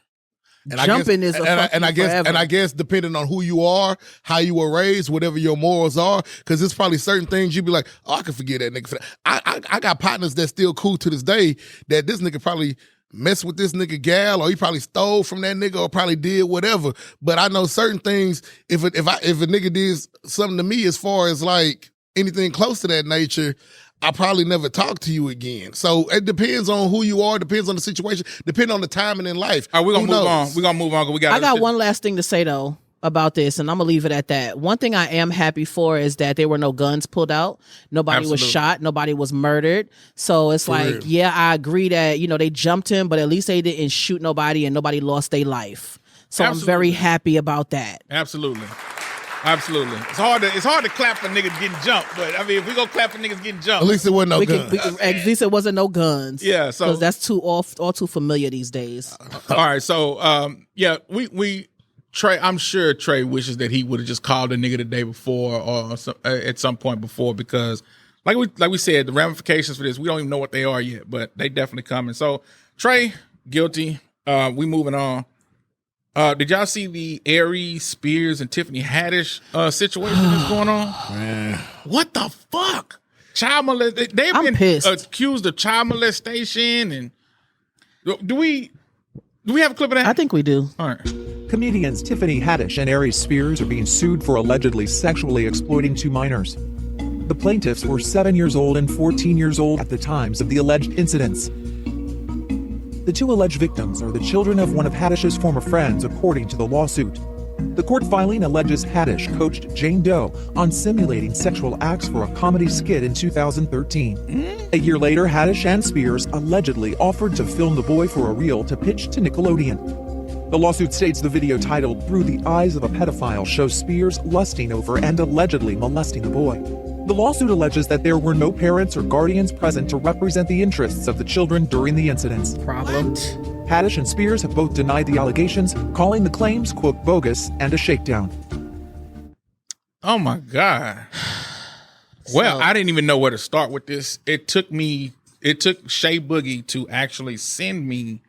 And Jumping is a fuck you forever. And I guess depending on who you are, how you were raised, whatever your morals are, because there's probably certain things you'd be like, oh, I can forget that nigga. I got partners that's still cool to this day that this nigga probably mess with this nigga gal, or he probably stole from that nigga, or probably did whatever. But I know certain things, if a nigga did something to me as far as like anything close to that nature, I probably never talk to you again. So it depends on who you are, depends on the situation, depends on the timing in life. All right, we're gonna move on. We're gonna move on. I got one last thing to say though about this, and I'm gonna leave it at that. One thing I am happy for is that there were no guns pulled out. Nobody was shot. Nobody was murdered. So it's like, yeah, I agree that, they jumped him, but at least they didn't shoot nobody and nobody lost their life. So I'm very happy about that. Absolutely. It's hard to clap for niggas getting jumped, but I mean, if we go clap for niggas getting jumped, at least it wasn't no guns. At least it wasn't no guns. Yeah, so because that's all too familiar these days. All right, so we Trae, I'm sure Trae wishes that he would have just called a nigga the day before or at some point before, because like we said, the ramifications for this, we don't even know what they are yet, but they definitely coming. So Trae, guilty. We moving on. Did y'all see the Aries Spears and Tiffany Haddish situation that's going on? Man. What the fuck? Child molestation. They've been accused of child molestation. And do we have a clip of that? I think we do. All right. Comedians Tiffany Haddish and Aries Spears are being sued for allegedly sexually exploiting two minors. The plaintiffs were 7 years old and 14 years old at the times of the alleged incidents. The two alleged victims are the children of one of Haddish's former friends, according to the lawsuit. The court filing alleges Haddish coached Jane Doe on simulating sexual acts for a comedy skit in 2013. A year later, Haddish and Spears allegedly offered to film the boy for a reel to pitch to Nickelodeon. The lawsuit states the video titled "Through the Eyes of a Pedophile" shows Spears lusting over and allegedly molesting the boy. The lawsuit alleges that there were no parents or guardians present to represent the interests of the children during the incidents. Problem. Haddish and Spears have both denied the allegations, calling the claims, quote, bogus and a shakedown. Oh my God. Well, I didn't even know where to start with this. It took Shay Boogie to actually send me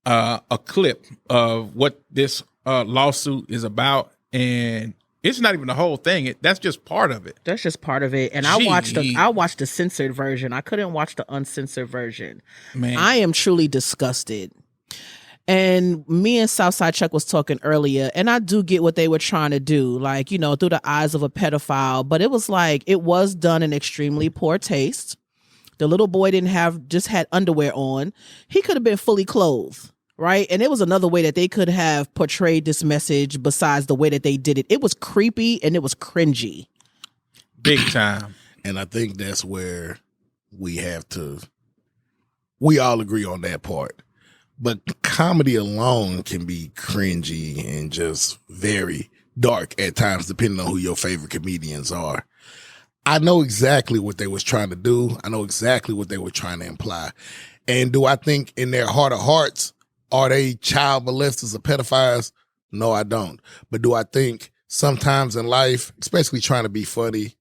a clip of what this lawsuit is about, and it's not even the whole thing. That's just part of it. That's just part of it. And I watched the censored version. I couldn't watch the uncensored version. Man, I am truly disgusted. And me and Southside Chuck was talking earlier, and I do get what they were trying to do, like, through the eyes of a pedophile. But it was like, it was done in extremely poor taste. The little boy just had underwear on. He could have been fully clothed. Right. And it was another way that they could have portrayed this message besides the way that they did it. It was creepy and it was cringy. Big time. And I think that's where we all agree on that part. But comedy alone can be cringy and just very dark at times, depending on who your favorite comedians are. I know exactly what they was trying to do. I know exactly what they were trying to imply. And do I think in their heart of hearts, are they child molesters or pedophiles? No, I don't. But do I think sometimes in life, especially trying to be funny,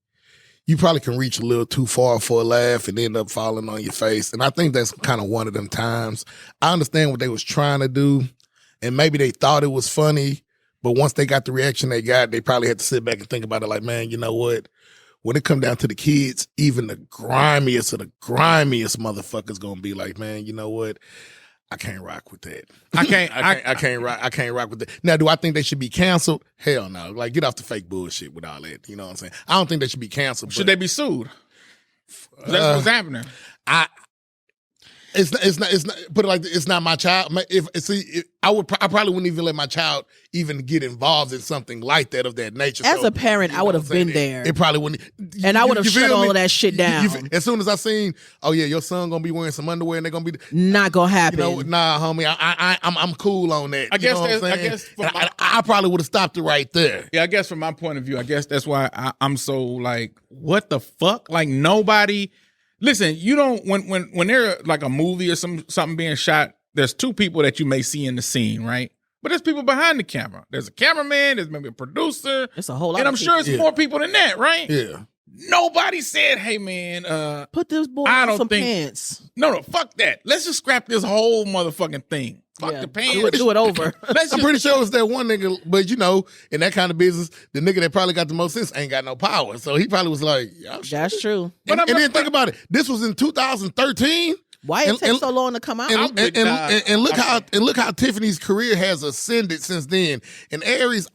you probably can reach a little too far for a laugh and end up falling on your face. And I think that's kind of one of them times. I understand what they was trying to do, and maybe they thought it was funny, but once they got the reaction they got, they probably had to sit back and think about it like, man, you know what? when it come down to the kids, even the grimiest of the grimiest motherfuckers gonna be like, man, you know what? I can't rock with that. I can't rock with that. Now, do I think they should be canceled? Hell no. Like, get off the fake bullshit with all that. You know what I'm saying? I don't think they should be canceled. Should they be sued? That's what's happening. It's not. Put it like this, it's not my child. I probably wouldn't even let my child even get involved in something like that of that nature. As a parent, I would have been there. It probably wouldn't. And I would have shut all of that shit down. As soon as I seen, oh yeah, your son gonna be wearing some underwear and they're gonna be not gonna happen. Nah, homie, I'm cool on that. I probably would have stopped it right there. Yeah, I guess from my point of view, I guess that's why I'm so like, what the fuck? Like nobody. Listen, you don't when there's like a movie or something being shot, there's two people that you may see in the scene, right? But there's people behind the camera. There's a cameraman, there's maybe a producer. It's a whole lot. And I'm sure it's more people than that, right? Yeah. Nobody said, hey man, put this boy in some pants. No, fuck that. Let's just scrap this whole motherfucking thing. Fuck the pants. Do it over. I'm pretty sure it's that one nigga, but in that kind of business, the nigga that probably got the most sense ain't got no power. So he probably was like, that's true. And then think about it. This was in 2013. Why it take so long to come out? And look how Tiffany's career has ascended since then. And Aries,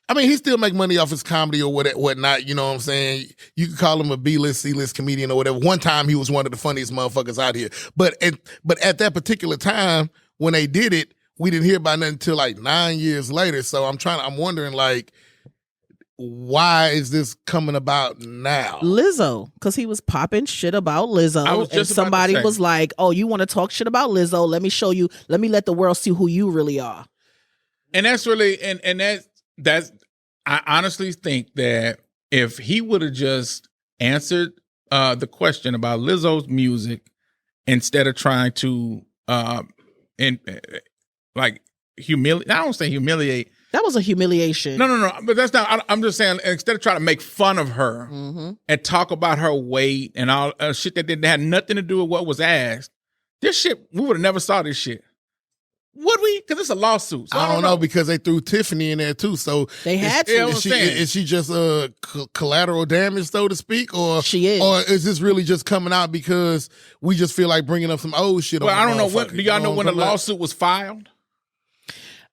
I mean, he still make money off his comedy or whatnot. You know what I'm saying? You could call him a B-list, C-list comedian or whatever. One time he was one of the funniest motherfuckers out here. But at that particular time, when they did it, we didn't hear about nothing until like 9 years later. So I'm wondering, like, why is this coming about now? Lizzo, because he was popping shit about Lizzo, and somebody was like, "Oh, you want to talk shit about Lizzo? Let me show you. Let me let the world see who you really are." And that's really and that's I honestly think that if he would have just answered the question about Lizzo's music instead of trying to like humiliate. I don't say humiliate. That was a humiliation. No. But that's not. I'm just saying. Instead of trying to make fun of her and talk about her weight and all shit that had nothing to do with what was asked, this shit we would have never saw this shit. Would we? Because it's a lawsuit. So I don't know because they threw Tiffany in there too. So they had to. Is she just collateral damage, so to speak, or she is, or is this really just coming out because we just feel like bringing up some old shit? Well, I don't know. Do y'all know when the lawsuit was filed?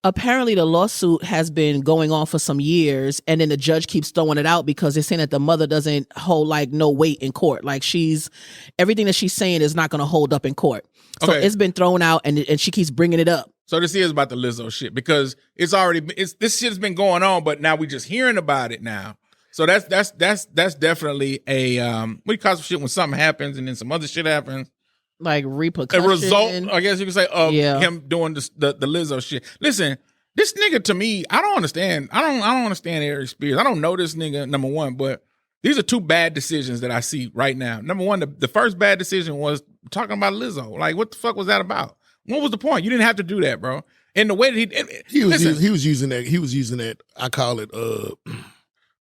Apparently, the lawsuit has been going on for some years, and then the judge keeps throwing it out because they're saying that the mother doesn't hold like no weight in court. Like everything that she's saying is not going to hold up in court. So it's been thrown out, and she keeps bringing it up. So this is about the Lizzo shit because this shit's been going on, but now we just hearing about it now. So that's definitely a what do you call some shit when something happens and then some other shit happens. Like repercussion. A result, I guess you could say, of him doing the Lizzo shit. Listen, this nigga to me, I don't understand. I don't understand Aries Spears. I don't know this nigga, number one, but these are two bad decisions that I see right now. Number one, the first bad decision was talking about Lizzo. Like, what the fuck was that about? What was the point? You didn't have to do that, bro. And the way that he was using that. I call it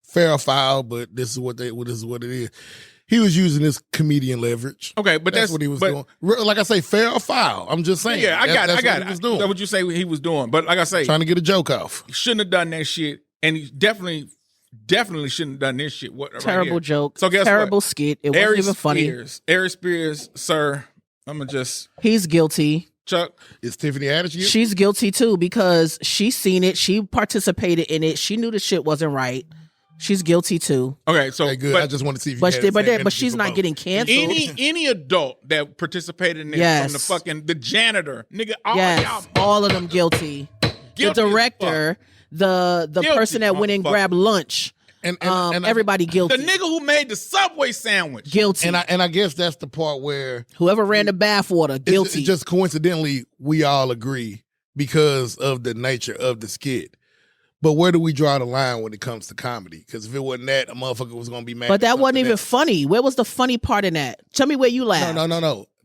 fair foul, but this is what it is. He was using this comedian leverage. Okay, but that's what he was doing. Like I say, fair or foul. I'm just saying. Yeah, I got it. What he was doing. That's what you say he was doing. But like I say, trying to get a joke off. He shouldn't have done that shit, and he definitely shouldn't have done this shit. Terrible right joke. So guess terrible what? Skit. It wasn't even funny. Aries Spears, sir. I'm gonna just. He's guilty. Chuck, is Tiffany Haddish guilty? She's guilty too because she's seen it. She participated in it. She knew the shit wasn't right. She's guilty too. Okay, so good. But, I just want to see if you but she's not getting canceled. Any adult that participated in it from the janitor, nigga, all of them guilty. The director, the person that went and grabbed lunch. And everybody guilty. The nigga who made the Subway sandwich. Guilty. And I guess that's the part where whoever ran the bathwater, guilty. Just coincidentally, we all agree because of the nature of the skit. But where do we draw the line when it comes to comedy? Because if it wasn't that, a motherfucker was going to be mad. But that wasn't even funny. Where was the funny part in that? Tell me where you laughed.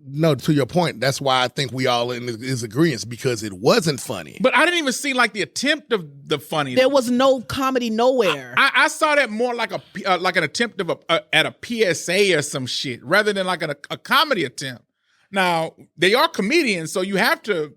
No, to your point, that's why I think we all in is agreement because it wasn't funny. But I didn't even see like the attempt of the funny. There was no comedy nowhere. I saw that more like an attempt of at a PSA or some shit rather than like a comedy attempt. Now they are comedians, so you have to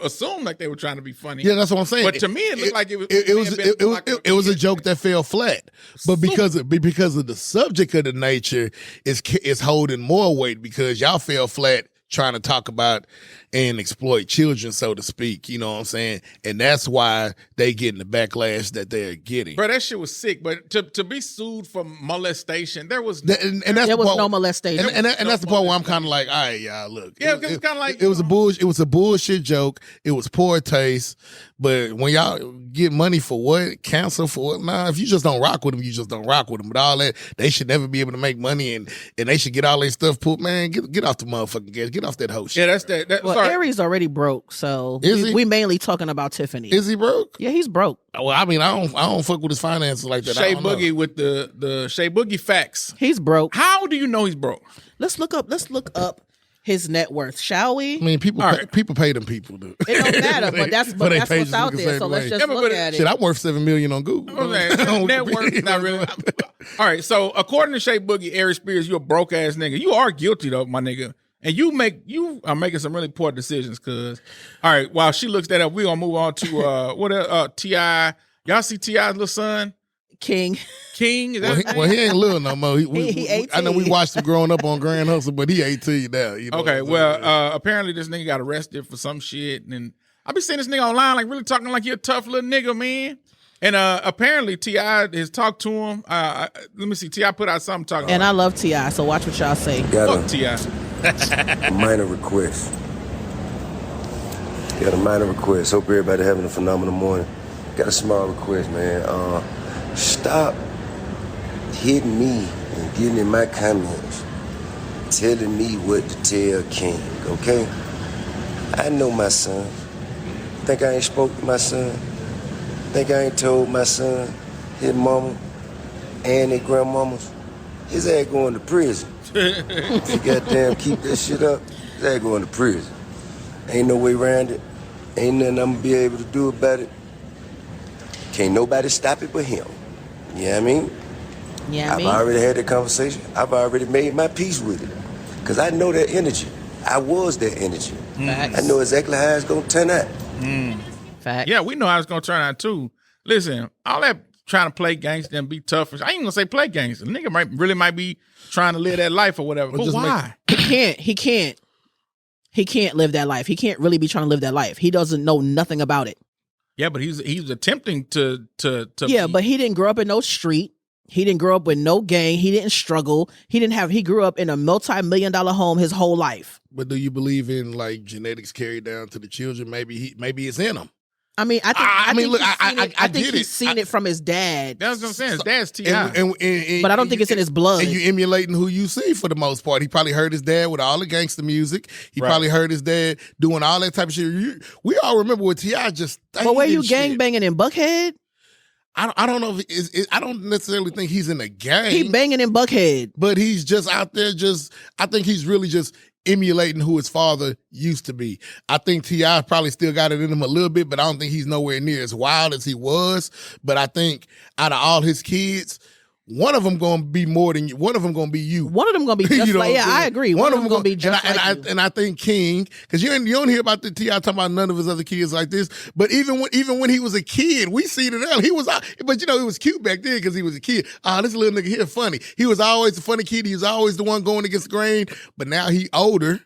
assume like they were trying to be funny. Yeah, that's what I'm saying. But to me, it looked like it was a joke that fell flat. But because of the subject of the nature is holding more weight because y'all fell flat trying to talk about and exploit children, so to speak. You know what I'm saying? And that's why they getting the backlash that they're getting. Bro, that shit was sick. But to be sued for molestation, there was there was no molestation. And that's the part where I'm kind of like, all right, y'all, look. Yeah, because it's kind of like it was a bullshit joke. It was poor taste. But when y'all get money for what? Cancel for what? Nah, if you just don't rock with them, you just don't rock with them. But all that, they should never be able to make money and they should get all their stuff put. Man, get off the motherfucking gas. Get off that whole shit. Yeah, that's that. Well, Aries already broke, so we mainly talking about Tiffany. Is he broke? Yeah, he's broke. Well, I mean, I don't fuck with his finances like that. Shea Boogie with the Shea Boogie facts. He's broke. How do you know he's broke? Let's look up his net worth, shall we? I mean, people pay them people. Dude. It don't matter, but that's what's out there. So let's just look at it. Shit, I'm worth $7 million on Google. Okay, net worth is not really. All right, so according to Shea Boogie, Aries Spears, you a broke ass nigga. You are guilty though, my nigga. And you are making some really poor decisions, cuz. All right, while she looks that up, we're gonna move on to T.I. Y'all see T.I.'s little son? King. Is that well, he ain't little no more. He 18. I know we watched him growing up on Grand Hustle, but he 18 now. You know okay, well, apparently this nigga got arrested for some shit. And I be seeing this nigga online, like really talking like he a tough little nigga, man. And apparently T.I. has talked to him. Let me see, T.I. put out something talking and about I love T.I., so watch what y'all say. Fuck T.I. A minor request. Got a minor request. Hope everybody having a phenomenal morning. Got a small request, man. Stop hitting me and getting in my comments, telling me what to tell King, okay? I know my son. Think I ain't spoke to my son? Think I ain't told my son, his mama, and their grandmamas? His ass going to prison. If you goddamn keep that shit up, his ass going to prison. Ain't no way around it. Ain't nothing I'm gonna be able to do about it. Can't nobody stop it but him. You know what I mean? Yeah, I've already had that conversation. I've already made my peace with it. Because I know that energy. I was that energy. Facts. I know exactly how it's going to turn out. Facts. Yeah, we know how it's going to turn out too. Listen, all that trying to play gangster and be tough. I ain't going to say play gangster. The nigga might be trying to live that life or whatever. But why? He can't live that life. He can't really be trying to live that life. He doesn't know nothing about it. Yeah, but he's attempting to yeah, but he didn't grow up in no street. He didn't grow up with no gang. He didn't struggle. He grew up in a multi-million-dollar home his whole life. But do you believe in like genetics carried down to the children? Maybe it's in him. I mean, I think he's seen seen it from his dad. That's what I'm saying. His dad's T.I. But I don't think it's in his blood. And you emulating who you see for the most part. He probably heard his dad with all the gangster music. He probably heard his dad doing all that type of shit. We all remember what T.I. just. But were you gang banging in Buckhead? I don't know if I don't necessarily think he's in a gang. He banging in Buckhead, but he's just out there. I think he's really just emulating who his father used to be. I think T.I. probably still got it in him a little bit, but I don't think he's nowhere near as wild as he was. But I think out of all his kids, one of them gonna be more than you. One of them gonna be you. One of them gonna be just like I agree. One of them gonna be just like you. And I think King, because you don't hear about the T.I. talking about none of his other kids like this. But even when he was a kid, we seen it early. He was, but it was cute back then because he was a kid. This little nigga here funny. He was always a funny kid. He was always the one going against the grain. But now he older,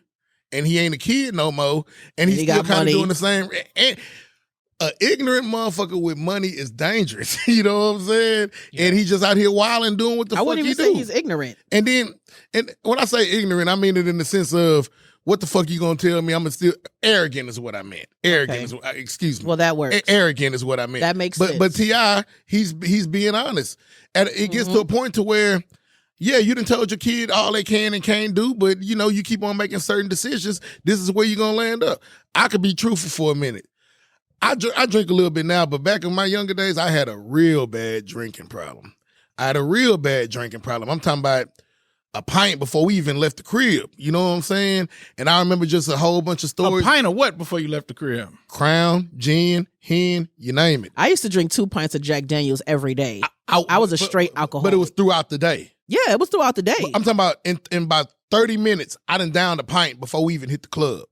and he ain't a kid no more, and he's still kind of doing the same. And an ignorant motherfucker with money is dangerous. You know what I'm saying? Yeah. And he's just out here wilding, doing what the fuck he do. I wouldn't even say he's ignorant. And when I say ignorant, I mean it in the sense of, what the fuck you gonna tell me? I'm still arrogant is what I meant. Arrogant is excuse me. Well, that works. Arrogant is what I meant. That makes sense. But T.I., he's being honest. And it gets to a point to where, yeah, you done told your kid all they can and can't do, but you keep on making certain decisions. This is where you're gonna land up. I could be truthful for a minute. I drink a little bit now, but back in my younger days, I had a real bad drinking problem. I'm talking about a pint before we even left the crib. You know what I'm saying? And I remember just a whole bunch of stories. A pint of what before you left the crib? Crown, gin, hen, you name it. I used to drink 2 pints of Jack Daniels every day. I was a straight alcoholic. But it was throughout the day. Yeah, it was throughout the day. I'm talking about in about 30 minutes, I done downed a pint before we even hit the club.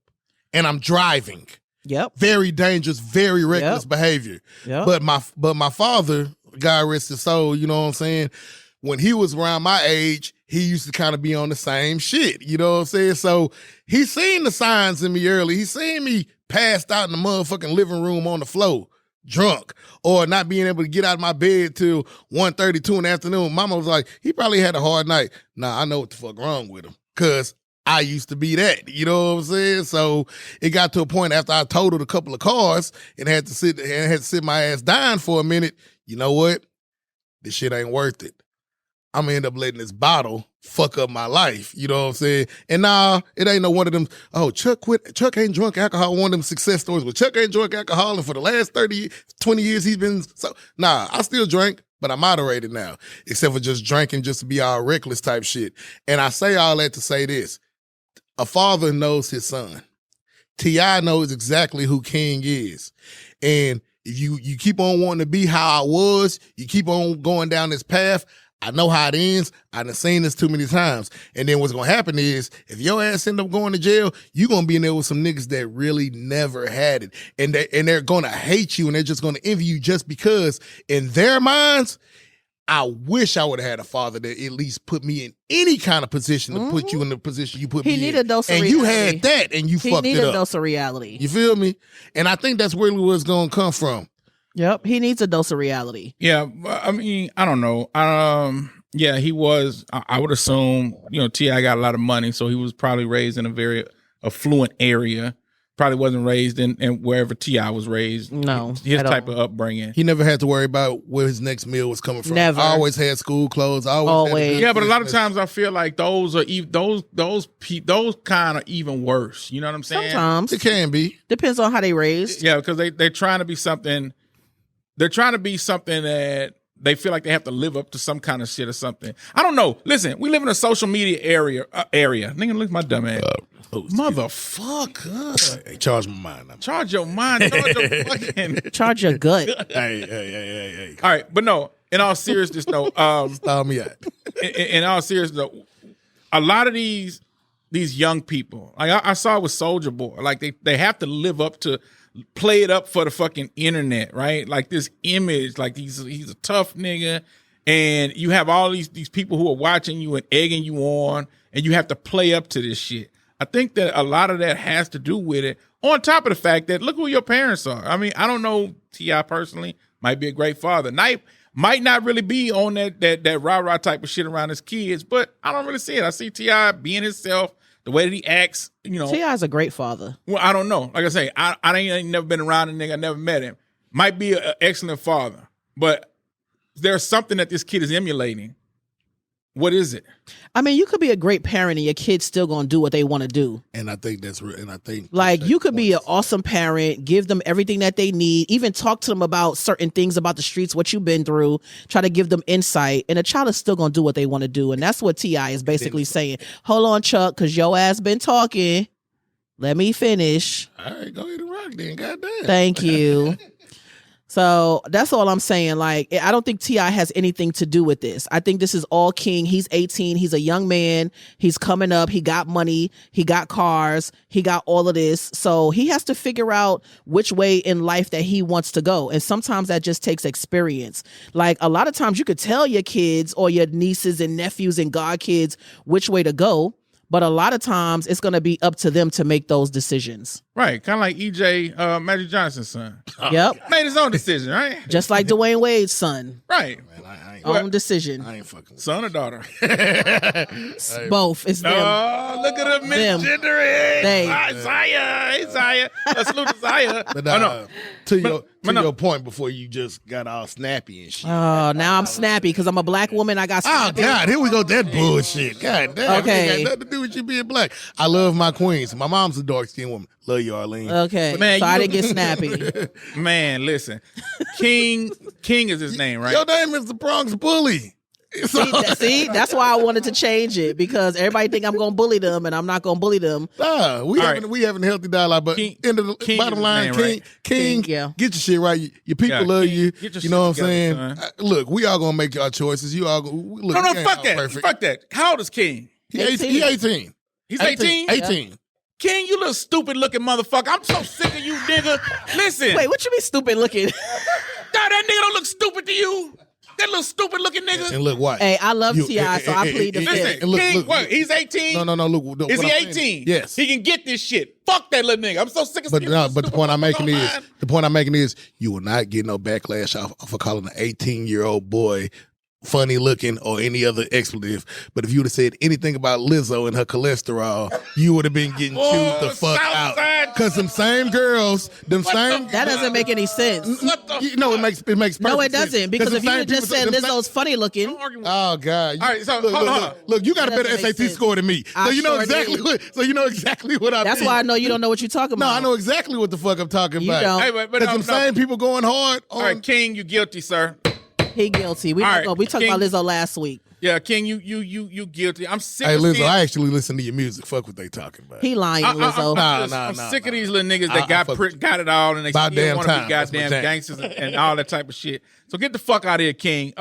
And I'm driving. Yep. Very dangerous, very reckless behavior. Yep. But my father, God rest his soul, you know what I'm saying? When he was around my age, he used to kind of be on the same shit. You know what I'm saying? So he seen the signs in me early. He seen me passed out in the motherfucking living room on the floor, drunk, or not being able to get out of my bed till 1:30, 2 in the afternoon. Mama was like, he probably had a hard night. Nah, I know what the fuck wrong with him. Cause I used to be that, you know what I'm saying? So it got to a point after I totaled a couple of cars and had to sit my ass down for a minute. You know what? This shit ain't worth it. I'm gonna end up letting this bottle fuck up my life. You know what I'm saying? And nah, it ain't no one of them, oh, Chuck ain't drunk alcohol, one of them success stories. Well, Chuck ain't drunk alcohol, and for the last 30, 20 years he's been so. Nah, I still drink, but I moderated now. Except for just drinking just to be all reckless type shit. And I say all that to say this. A father knows his son. T.I. knows exactly who King is. And if you keep on wanting to be how I was, you keep on going down this path, I know how it ends. I done seen this too many times. And then what's going to happen is if your ass end up going to jail, you're going to be in there with some niggas that really never had it. And they're going to hate you, and they're just going to envy you just because in their minds, I wish I would have had a father that at least put me in any kind of position to put you in the position you put me in. He needed a dose of reality. And you had that, and you fucked it up. He needed a dose of reality. You feel me? And I think that's really where it's going to come from. Yep, he needs a dose of reality. Yeah, I mean, I don't know. Yeah, he was. I would assume, T.I. got a lot of money, so he was probably raised in a very affluent area. Probably wasn't raised in wherever T.I. was raised. No, his type of upbringing. He never had to worry about where his next meal was coming from. Never. I always had school clothes. Always. Yeah, but a lot of times I feel like those are those kind of even worse. You know what I'm saying? Sometimes it can be. Depends on how they raised. Yeah, because they're trying to be something. They're trying to be something that they feel like they have to live up to some kind of shit or something. I don't know. Listen, we live in a social media area. Nigga, look at my dumb ass. Motherfucker. Hey, charge my mind. Charge your mind. Charge your fucking. Charge your gut. Hey. All right, but no. In all seriousness, though. Style me out. In all seriousness, though, a lot of these young people, like I saw it with Soulja Boy, like they have to live up to. Play it up for the fucking internet, right? Like this image, like he's a tough nigga, and you have all these people who are watching you and egging you on, and you have to play up to this shit. I think that a lot of that has to do with it. On top of the fact that look who your parents are. I mean, I don't know T.I. personally, might be a great father. Might not really be on that rah-rah type of shit around his kids, but I don't really see it. I see T.I. being himself. The way that he acts, T.I. is a great father. Well, I don't know. Like I say, I ain't never been around a nigga. I never met him. Might be an excellent father, but there's something that this kid is emulating. What is it? I mean, you could be a great parent and your kid's still going to do what they want to do. And I think that's real. And I think like you could be an awesome parent, give them everything that they need, even talk to them about certain things about the streets, what you've been through, try to give them insight. And a child is still going to do what they want to do. And that's what T.I. is basically saying. Hold on, Chuck, because your ass been talking. Let me finish. All right, go ahead and rock then. Goddamn. Thank you. So that's all I'm saying. Like, I don't think T.I. has anything to do with this. I think this is all King. He's 18. He's a young man. He's coming up. He got money. He got cars. He got all of this. So he has to figure out which way in life that he wants to go. And sometimes that just takes experience. Like a lot of times you could tell your kids or your nieces and nephews and godkids which way to go. But a lot of times it's going to be up to them to make those decisions. Right. Kind of like E.J. Magic Johnson's son. Yep. Made his own decision, right? Just like Dwayne Wade's son. Right. Man, I ain't, Own decision. I ain't fucking with son or daughter? Both. It's them. Oh, look at the misgendering. Zaya. Salute to Zaya. But to your point before you just got all snappy and shit. Oh, now I'm snappy because I'm a black woman. I got snappy. Oh, God. Here we go. That bullshit. God damn. Okay. It ain't got nothing to do with you being black. I love my queens. My mom's a dark-skinned woman. Love you, Arlene. Okay. Man, so I didn't get snappy. Man, listen. King is his name, right? Your name is the Bronx Bully. See, that's why I wanted to change it because everybody think I'm gonna bully them and I'm not gonna bully them. Nah, we having a healthy dialogue, but bottom line, King, yeah. Get your shit right. Your people love you. You know what I'm saying? Son. Look, we all gonna make our choices. You all look. No, fuck that. Perfect. Fuck that. How old is King? He 18. He's 18? 18. King, you little stupid looking motherfucker. I'm so sick of you, nigga. Listen. Wait, what you mean stupid looking? That nigga don't look stupid to you. That little stupid looking nigga. And look what? Hey, I love T.I., so I plead the Listen, fifth. King, what? He's 18? No. Look, Is he what I'm 18? saying- Yes. He can get this shit. Fuck that little nigga. I'm so sick of But the point I'm making online. is you will not get no backlash off for calling an 18-year-old boy funny looking or any other expletive. But if you would have said anything about Lizzo and her cholesterol, you would have been getting chewed the fuck out. Because them same girls, That doesn't make any sense. No, it makes perfect No, it sense. doesn't. Because if you had just said them Lizzo's funny looking, Oh God! All right, so look, hold on. look, you got a That better doesn't make SAT sense. score than me, so I you know sure exactly do. what. So you know exactly what I. that's mean. why I know you don't know what you're talking No, about. I know exactly what the fuck I'm talking You about. don't. Hey, but Because no, them same people going hard on. All right, King, you guilty, sir. He guilty. We All not right, gonna- we talked King- about Lizzo last week. Yeah, King, you guilty. I'm sick Hey, of Lizzo, seeing- I actually listen to your music. Fuck what they talking about. He lying, Lizzo. I'm sick of these little niggas that got it all and they About still damn want to time. be That's my goddamn jam. gangsters and all that type of shit. So get the fuck out of here, King.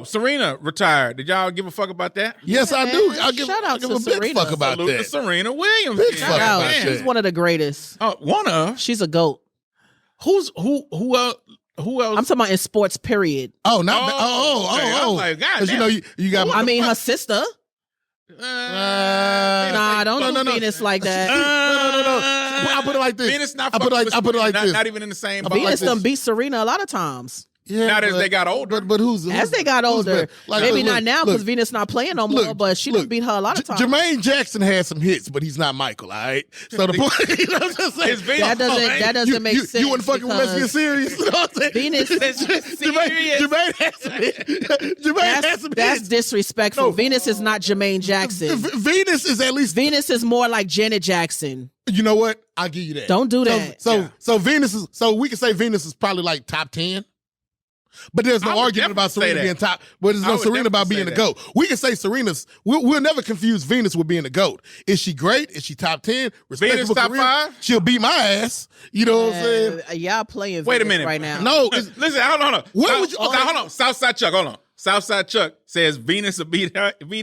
Serena retired. Did y'all give a fuck about that? Yes, I do. I give, Shout I out give to a big Serena. fuck about Salute to that. Serena Williams. Big then. fuck Shout out. about Man. that. She's one of the greatest. One of She's a GOAT. who else? I'm talking about in sports, period. Oh, not okay. oh. I'm like, God 'Cause you know you got. I mean, her sister. Nah, don't do Venus like that. No. I put it like this. Venus not I put it like Serena, this. not even in the same boat. Venus done beat Serena a lot of times. Yeah, Not as they got older. But who's As they got older. Like, Maybe look, not now look, because Venus not playing no more, look, but she done look, beat her a lot of times. Jermaine Jackson had some hits, but he's not Michael, all right? So the point, you know what I'm saying? It's Venus. That doesn't make sense. You wasn't fucking with Let's Get Serious? You know what I'm saying? Venus- Jermaine had some hits. Jermaine had some That's hits. disrespectful. No. Venus is not Jermaine Jackson. Venus is at least, Venus is more like Janet Jackson. you know what? I'll give you that. Don't do that. So Venus is, so we can say Venus is probably like top 10. But there's I no would argument about definitely say Serena that. being top. But there's I no would Serena about definitely being the say GOAT. We can say Serena's. We'll never confuse Venus with being the GOAT. Is she great? Is she top 10? Respectable top career? 5? She'll beat my ass. You know what I'm saying? Y'all playing Wait a Venus minute. right now. No. Listen, hold on. What would you- Okay, hold on. Southside Chuck, hold on. Southside Chuck says Venus will beat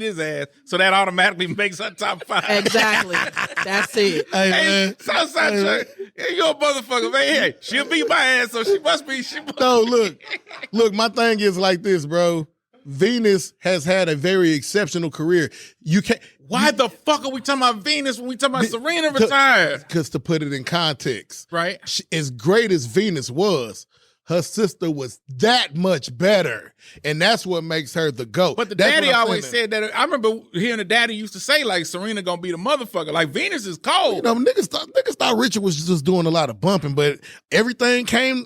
his ass, so that automatically makes her top 5. Exactly. That's it. Hey, Hey, man. Southside Chuck, you a motherfucker, man. Hey, she'll beat my ass, so she must be. No, look. My thing is like this, bro. Venus has had a very exceptional career. You can't. Why the fuck are we talking about Venus when we talking about Serena retired? Because to put it in context, Right. as great as Venus was, her sister was that much better, and that's what makes her the GOAT. But the That's daddy what I'm always saying. said that. I remember hearing the daddy used to say, like, Serena gonna be the motherfucker. Like, Venus is cold. You know, niggas thought Richard was just doing a lot of bumping, but everything came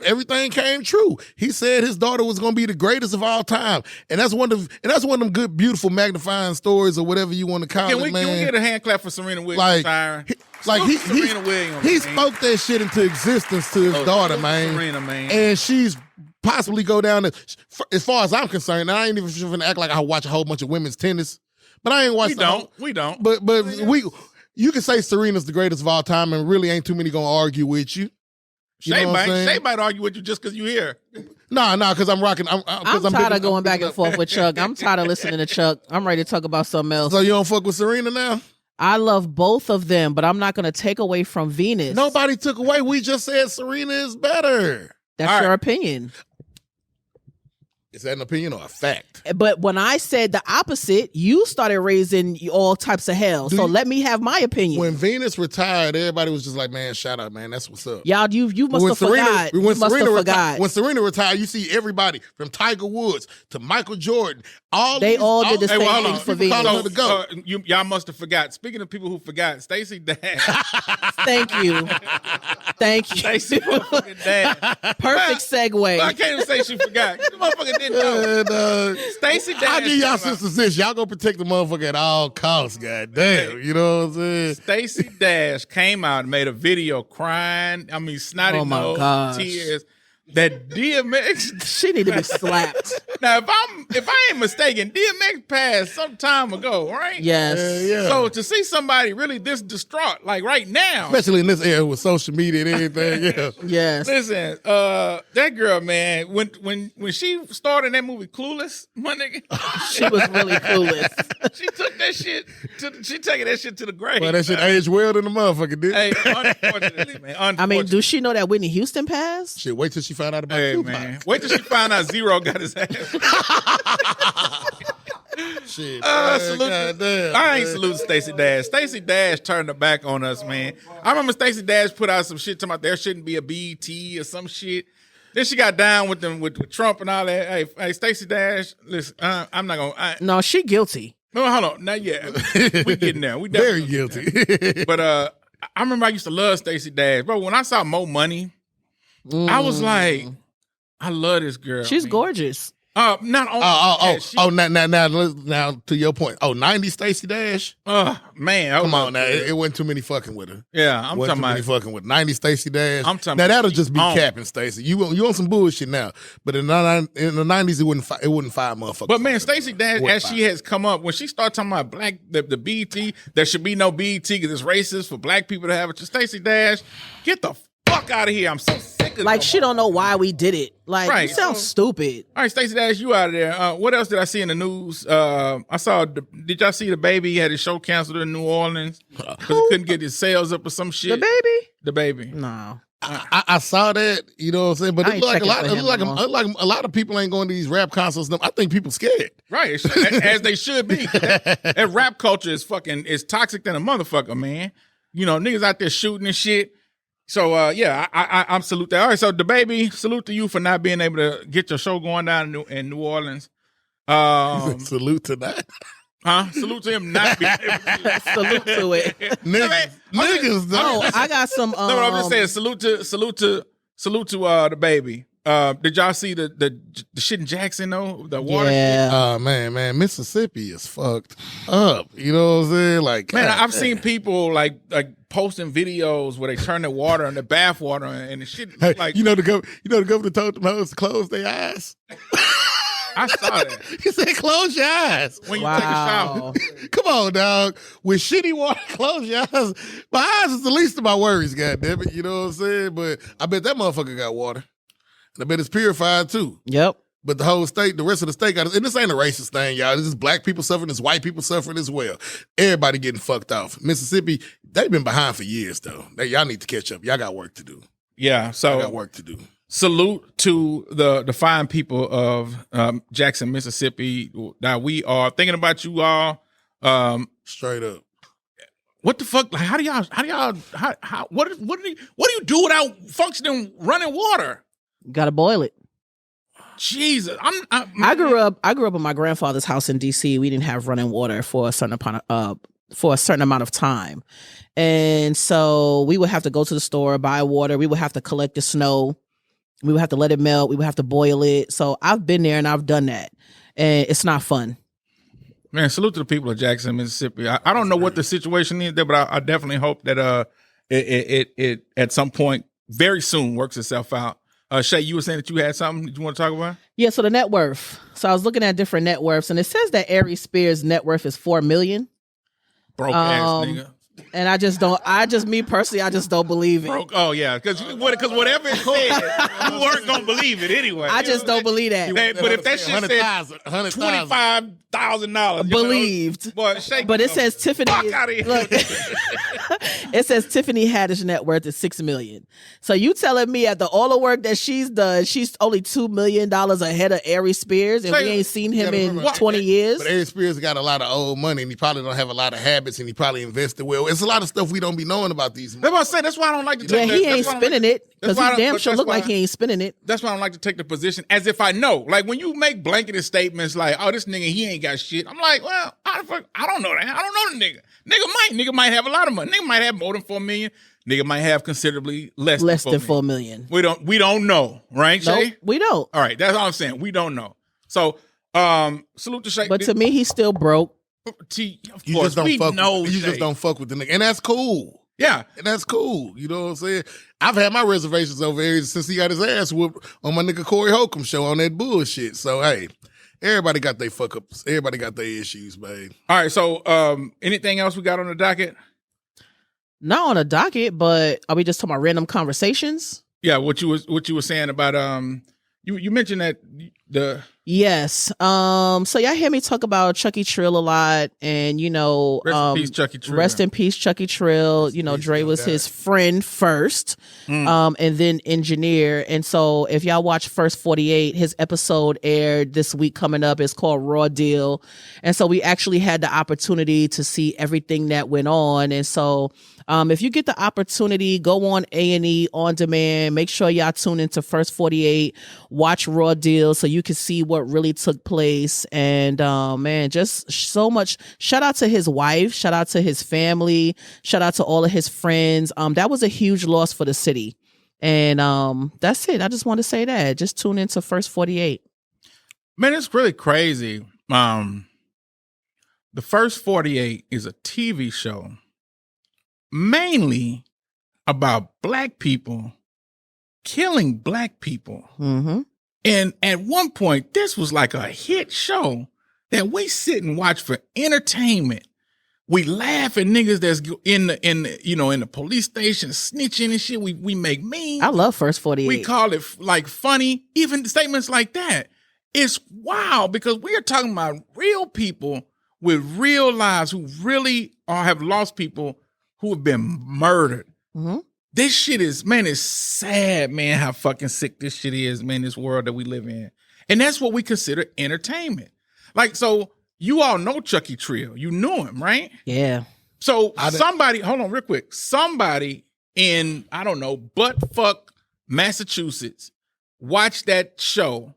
true. He said his daughter was gonna be the greatest of all time, and that's one of them good, beautiful, magnifying stories or whatever you want to call Can it, we man. get a hand clap for Serena Williams Like, retiring? he Serena Williams, he man. spoke that shit into existence to his daughter, man. Serena, man. And she's possibly go down as far as I'm concerned. And I ain't even finna act like I watch a whole bunch of women's tennis, but I ain't watching. We don't. But you can say Serena's the greatest of all time, and really ain't too many gonna argue with you. Shay might argue with you just because you here. Nah, because I'm rocking. I'm tired of going back and forth with Chuck. I'm tired of listening to Chuck. I'm ready to talk about something else. So you don't fuck with Serena now? I love both of them, but I'm not going to take away from Venus. Nobody took away. We just said Serena is better. That's All your right. opinion. Is that an opinion or a fact? But when I said the opposite, you started raising all types of hell. So let me have my opinion. When Venus retired, everybody was just like, "Man, shout out, man. That's what's up." Y'all, you must have forgot. You must have forgot. When Serena retired, you see everybody from Tiger Woods to Michael Jordan. They all did the same hold thing on. for People call Venus. her the GOAT. Y'all must have forgot. Speaking of people who forgot, Stacey Dash. Thank you. Thank you. Stacey motherfucking Dash. Perfect segue. I can't even say she forgot. The motherfucker didn't know. And, Stacey Dash. I'll give y'all came out- sisters this. Y'all go protect the motherfucker at all costs. God damn. You know what I'm saying? Stacey Dash came out and made a video crying. I mean, snotty Oh my nose, gosh. tears, that DMX. She need to be slapped. Now, if I ain't mistaken, DMX passed some time ago, right? Yes. Yeah. So to see somebody really this distraught, like right now, Especially in this era with social media and everything. Yeah. Yes. listen, that girl, man, when she started that movie Clueless, my nigga, She was really clueless. she took that shit. She taking that shit to the grave. Well, that shit aged well than the motherfucker did. Hey, unfortunately, man. I mean, does she know that Whitney Houston passed? Shit, wait till she found out about Hey, Tupac. man. Wait till she find out Zero got his ass. Shit, Salute goddamn. I ain't salute Stacey Dash. Stacey Dash turned her back on us, man. I remember Stacey Dash put out some shit talking about there shouldn't be a BET or some shit. Then she got down with them with Trump and all that. Hey, Stacey Dash, listen, I'm not gonna. No, she guilty. No, hold on, not yet. We getting there. We Very definitely guilty. But I remember I used to love Stacey Dash, bro. When I saw Mo Money, I was like, I love this girl. She's man. gorgeous. Not only now to your point. 90 Stacey Dash. man, Come on now, it wasn't too many fucking with her. Yeah, I'm Wasn't talking too about. many fucking with 90 Stacey Dash. I'm talking now about that'll she just be on. capping, Stacey. You on some bullshit now, but in the 90s it wouldn't five motherfuckers. But man, Stacey Dash, as she has come up, when she started talking about black, the BET, there should be no BET because it's racist for black people to have it. Stacey Dash, get the fuck out of here! I'm so sick of Like, them. she don't know why we did it. Like, Right, you sound so- stupid. All right, Stacey Dash, you out of there. What else did I see in the news? I saw. Did y'all see the baby had his show canceled in New Orleans because he couldn't get his sales up or some shit? The baby? The baby. No. I saw that, you know what I'm saying? But I it ain't look like a lot. checking It for look him like, no it look like a lot of people ain't going to these rap concerts. I think people scared. Right, as they should be. That rap culture is toxic than a motherfucker, man. You know, niggas out there shooting and shit. So I'm salute that. All right, so the baby, salute to you for not being able to get your show going down in New Orleans. Salute to that. Salute to him not being able to. Salute to it. Niggas, though. Oh, I got some. No, I'm just saying salute to the baby. Did y'all see the shit in Jackson though? The water shit? Yeah. Man, Mississippi is fucked up. You know what I'm saying? Like, Man, God I've damn. seen people like posting videos where they turn the water and the bath water and the shit Hey, like the governor told them hoes to close their eyes. I saw that. He said, "Close your eyes." When you take a shower. Wow. Come on, dog. With shitty water, close your eyes. My eyes is the least of my worries, goddammit. You know what I'm saying? But I bet that motherfucker got water. And I bet it's purified too. Yep. But the whole state, the rest of the state got it. And this ain't a racist thing, y'all. This is black people suffering. This white people suffering as well. Everybody getting fucked off. Mississippi, they've been behind for years, though. Y'all need to catch up. Y'all got work to do. Yeah, Y'all so got work to do. salute to the fine people of Jackson, Mississippi. That we are thinking about you all. Straight up. What the fuck? Like, what do you do without functioning running water? Gotta boil it. Jesus, I grew up in my grandfather's house in DC. We didn't have running water for a certain amount of time. And so we would have to go to the store, buy water. We would have to collect the snow. We would have to let it melt. We would have to boil it. So I've been there and I've done that. And it's not fun. Man, salute to the people of Jackson, Mississippi. I don't know what the situation is there, but I definitely hope that it at some point very soon works itself out. Shay, you were saying that you had something that you want to talk about? Yeah, so the net worth. So I was looking at different net worths, and it says that Aries Spears' net worth is $4 million. Broke ass nigga. And I just don't believe it. Broke. Oh yeah, because whatever it said, you weren't gonna believe it anyway. I just don't believe that. But if that shit said $25,000, Believed. Boy, Shay, But it says Tiffany. fuck out of here. Look, it says Tiffany Haddish net worth is $6 million. So you telling me after all the work that she's done, she's only $2 million ahead of Aries Spears, and we ain't seen him in 20 years? But Aries Spears got a lot of old money, and he probably don't have a lot of habits, and he probably invested well. It's a lot of stuff we don't be knowing about these. That's what I say. That's why I don't like to Yeah, take. he ain't spinning it because he damn sure look like he. he ain't spinning it. That's why I don't like to take the position as if I know. Like when you make blanketed statements like, "Oh, this nigga, he ain't got shit." I'm like, well, I don't know that. I don't know the nigga. Nigga might have a lot of money. Nigga might have more than $4 million. Nigga might have considerably less than $4 million. We don't know, right, Shay? Nope, we don't. All right, that's all I'm saying. We don't know. So, salute to Shay. But to me, he's still broke. Of You course, just don't we fuck. know You Shay. just don't fuck with the nigga, and that's cool. Yeah. And that's cool. You know what I'm saying? I've had my reservations over Aries since he got his ass whooped on my nigga Corey Holcomb show on that bullshit. So, hey, everybody got their fuck ups. Everybody got their issues, babe. All right. So, anything else we got on the docket? Not on a docket, but are we just talking about random conversations? Yeah. What you were saying about you mentioned that Yes. So y'all hear me talk about Chucky Trill a lot, and rest in peace, Chucky Trill. Rest in peace, Chucky Trill. Dre was his friend first, and then engineer. And so if y'all watch First 48, his episode aired this week coming up. It's called Raw Deal. And so we actually had the opportunity to see everything that went on. And so if you get the opportunity, go on A&E on demand. Make sure y'all tune into First 48. Watch Raw Deal so you can see what really took place. And man, just so much. Shout out to his wife. Shout out to his family. Shout out to all of his friends. That was a huge loss for the city. And that's it. I just want to say that. Just tune into First 48. Man, it's really crazy. The First 48 is a TV show mainly about Black people killing Black people. Mm-hmm. And at one point, this was like a hit show that we sit and watch for entertainment. We laugh at niggas that's in the police station snitching and shit. We make memes. I love First 48. We call it like funny, even statements like that. It's wild because we are talking about real people with real lives who really have lost people who have been murdered. Mm-hmm. This shit is, man, it's sad, man, how fucking sick this shit is, man, this world that we live in. And that's what we consider entertainment. Like, so you all know Chucky Trill. You knew him, right? Yeah. So somebody, hold on real quick. Somebody in, I don't know, buttfuck Massachusetts watched that show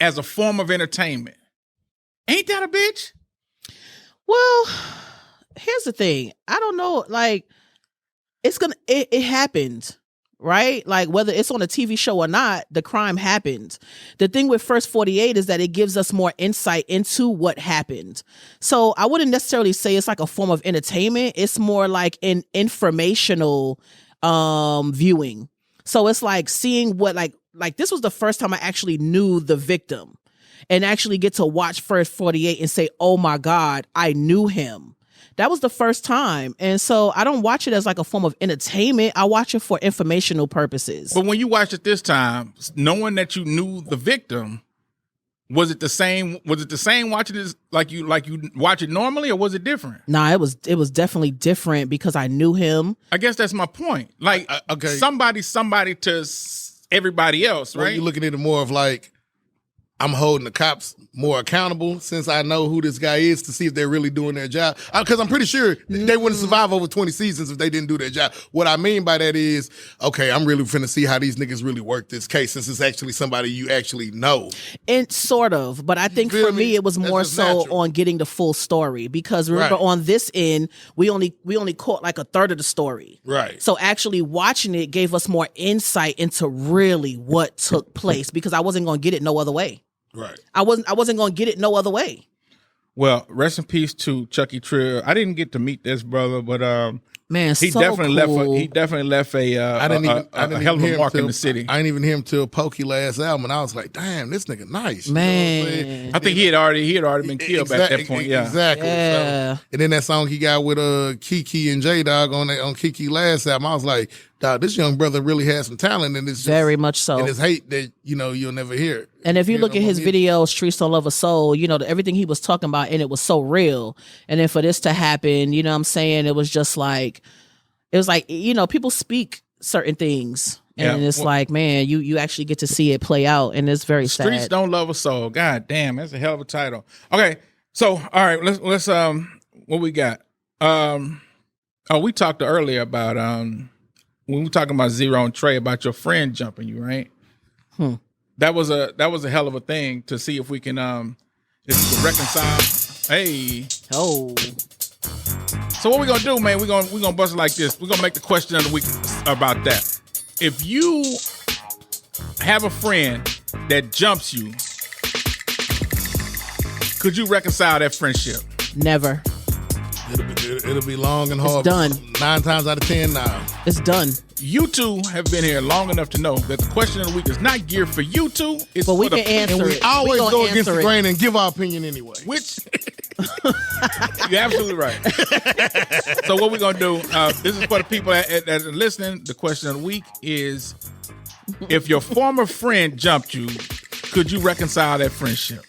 as a form of entertainment. Ain't that a bitch? Well, here's the thing. I don't know, like, it happened, right? Like, whether it's on a TV show or not, the crime happened. The thing with First 48 is that it gives us more insight into what happened. So I wouldn't necessarily say it's like a form of entertainment. It's more like an informational viewing. So it's like seeing what, like this was the first time I actually knew the victim and actually get to watch First 48 and say, oh my God, I knew him. That was the first time. And so I don't watch it as like a form of entertainment. I watch it for informational purposes. But when you watched it this time, knowing that you knew the victim, was it the same? Was it the same watching it like you watch it normally, or was it different? Nah, it was definitely different because I knew him. I guess that's my point. Like, okay, somebody to everybody else, right? Well, you're looking at it more of like, I'm holding the cops more accountable since I know who this guy is to see if they're really doing their job. Because I'm pretty sure they wouldn't survive over 20 seasons if they didn't do their job. What I mean by that is, okay, I'm really finna see how these niggas really work this case since it's actually somebody you actually know. And sort of, but I think for me it was more so on getting the full story because remember on this end we only caught like a third of the story. Right. So actually watching it gave us more insight into really what took place because I wasn't going to get it no other way. Right. I wasn't going to get it no other way. Well, rest in peace to Chucky Trill. I didn't get to meet this brother, but man, he so definitely cool. left a hell of a mark in the city. I didn't even hear him till Pokey last album, and I was like, damn, this nigga nice. Man. You know what I'm saying? I think he had already been killed at that point. Yeah, exactly. Yeah. So, and then that song he got with Keke and J-Dog on Keke last album, I was like, dog, this young brother really has some talent, and it's just, very much so. And it's hate that you'll never hear it. And if you look at his video, Streets Don't Love a Soul, everything he was talking about, and it was so real. And then for this to happen, you know what I'm saying? It was just like, people speak certain things. And it's like, man, you actually get to see it play out. And it's very sad. Streets Don't Love a Soul. God damn, that's a hell of a title. Okay. So, all right, let's what we got? We talked earlier about, when we were talking about Zero and Trae, about your friend jumping you, right? That was a hell of a thing to see if we can reconcile. Hey. Oh. So what we gonna do, man? We gonna bust it like this. We're gonna make the question of the week about that. If you have a friend that jumps you, could you reconcile that friendship? Never. It'll be long and hard. It's done. 9 times out of 10 now. It's done. You two have been here long enough to know that the question of the week is not geared for you two. It's But we for can the answer And we it. always gonna go against the answer it. grain and give our opinion anyway. Which you're absolutely right. So what we're gonna do? This is for the people that are listening. The question of the week is: if your former friend jumped you, could you reconcile that friendship?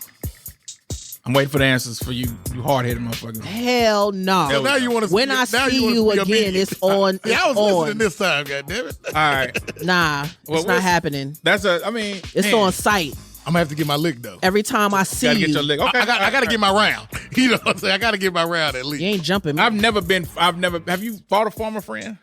I'm waiting for the answers for you hard-headed motherfuckers. Hell no. So now you want to When I see you again, it's on. Yeah, I was it's on. listening this time, goddammit. All right, Nah, Well, it's not happening. that's I mean, It's man, on site. I'm gonna have to get my lick though. Every time I see Gotta you, get your leg. Okay, I gotta get my round. You know what I'm saying? I gotta get my round at least. you ain't jumping me. Have you fought a former friend?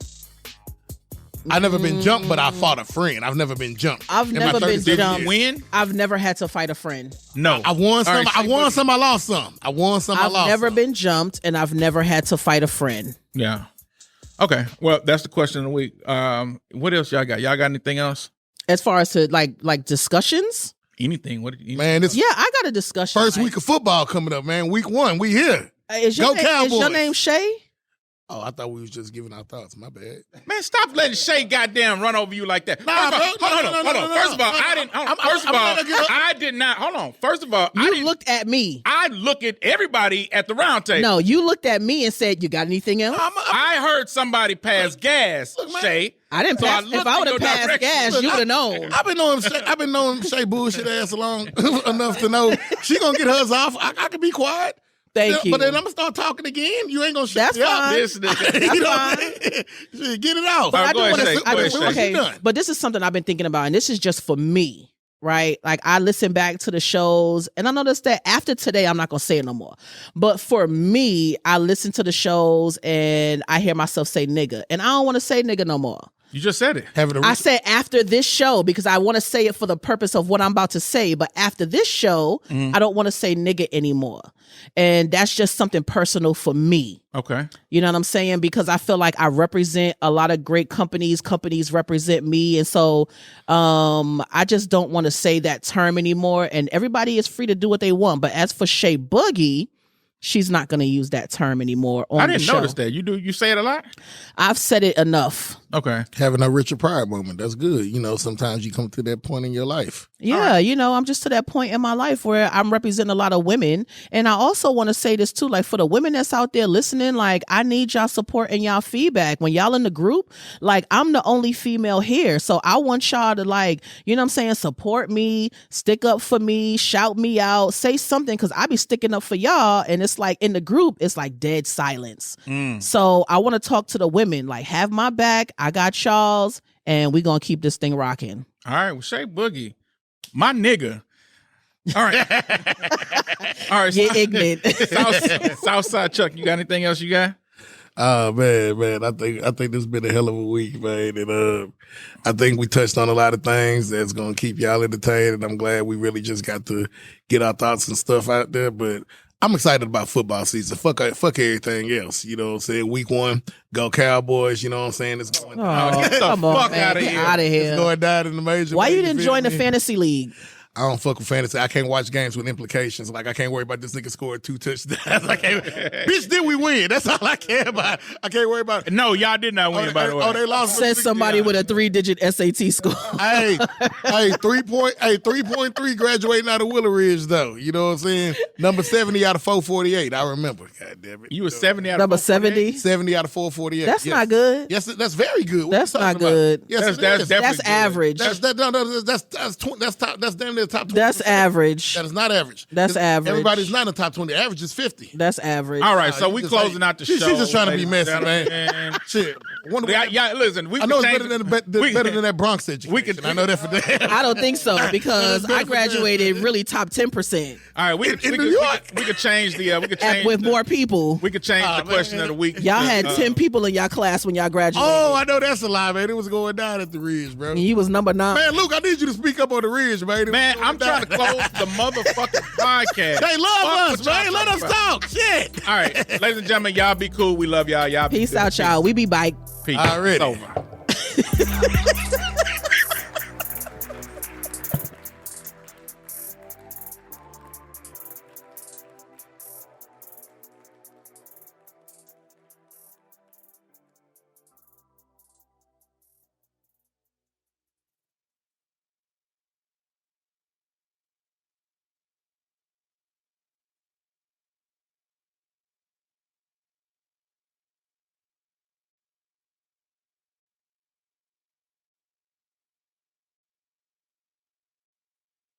I've never been jumped, but I fought a friend. I've never been jumped. I've In my never been 37 jumped. years. Win? I've never had to fight a friend. No. I won some. All right, I say won what- some. I lost some. I won some. I I've lost never some. been jumped, and I've never had to fight a friend. Yeah. Okay. Well, that's the question of the week. What else y'all got? Y'all got anything else? As far as to like discussions, Anything? Man, this yeah, I got a discussion. first like, week of football coming up, man. Week 1, we here. Is your Go name, Is your Cowboys. name Shay? Oh, I thought we was just giving our thoughts. My bad. Man, stop letting Shay goddamn run over you like that. Nah, First of all, bro. hold on. First of all, I didn't. First of all, I did not. Hold on. First of all, You looked at me. I look at everybody at the round table. No, you looked at me and said, "You got anything else?" I heard somebody pass gas, Shay. I didn't So pass. looked If I in would your have passed direction. gas, Look, you would have known. I've been knowing Shay bullshit ass along enough to know she gonna get hers off. I can be quiet. Thank you. But then I'm gonna start talking again. You ain't gonna shut That's me up. fine. This nigga. You know That's what I mean? Shit, get it off. All right, I do go ahead, want Shay. to. Go ahead, Shay. Okay, Done. but this is something I've been thinking about, and this is just for me, right? Like I listen back to the shows, and I noticed that after today, I'm not gonna say it no more. But for me, I listen to the shows, and I hear myself say "nigga," and I don't want to say "nigga" no more. You just said it. I said after this show because I want to say it for the purpose of what I'm about to say. But after this show, I don't want to say nigga anymore. And that's just something personal for me. Okay. You know what I'm saying? Because I feel like I represent a lot of great companies. Companies represent me. And so I just don't want to say that term anymore. And everybody is free to do what they want. But as for Shay Boogie, she's not going to use that term anymore on I the didn't show. notice that. You say it a lot? I've said it enough. Okay. Having a Richard Pryor moment. That's good. You know, sometimes you come to that point in your life. Yeah, you know, I'm just to that point in my life where I'm representing a lot of women. And I also want to say this too, like for the women that's out there listening, like I need y'all support and y'all feedback. When y'all in the group, like I'm the only female here. So I want y'all to like, you know what I'm saying, support me, stick up for me, shout me out, say something because I be sticking up for y'all. And it's like in the group, it's like dead silence. So I want to talk to the women, like have my back. I got y'all's and we going to keep this thing rocking. All right. Well, Shay Boogie, my nigga. All right. All right. Get ignorant. Southside Chuck, you got anything else you got? Oh man, I think this has been a hell of a week, man, and I think we touched on a lot of things that's gonna keep y'all entertained, and I'm glad we really just got to get our thoughts and stuff out there. But I'm excited about football season. Fuck everything else. You know what I'm saying? Week 1, go Cowboys. You know what I'm saying? It's going down. Oh, Get the come on, fuck man. outta Get here. out of It's here. going down in the major. Why league, you didn't feel join the me? fantasy league? I don't fuck with fantasy. I can't watch games with implications. Like I can't worry about this nigga scored 2 touchdowns. I can't. Bitch, did we win? That's all I care about. I can't worry about it. No, y'all did not win, by the way. Oh, they lost. Says somebody with a 3-digit SAT score. Hey, 3.3 graduating out of Willow Ridge though. You know what I'm saying? Number 70 out of 448. I remember. God damn it. You were 70 out of Number 448? 70. 70 out of 448. That's Yes. not good. Yes, that's very good. What That's you talking not good. About? Yes, That's it is. definitely That's good. average. That's damn near top 20. That's average. That is not average. That's average. Everybody's not in the top 20. The average is 50. That's average. All right, so you we just closing ain't- out the She's show. just trying to be ladies and messy, man. gentlemen. Shit. Yeah, listen, we I know can it's change better than that Bronx education. We could- I know that for damn. I don't think so because I graduated really top 10% All right, we In New York. we could change the with more people. we could change the question of the week. Y'all had 10 people in y'all class when y'all graduated. Oh, I know that's a lie, man. It was going down at the Ridge, bro. And you was number 9. Man, Luke, I need you to speak up on the Ridge, man. It was Man, going I'm trying to down. close the motherfucking podcast. They love Fuck us, what y'all man. Let talking us about. talk. Shit. All right, ladies and gentlemen, y'all be cool. We love y'all. Y'all be Peace good. out, y'all. We be bike. Peace. Already. It's over.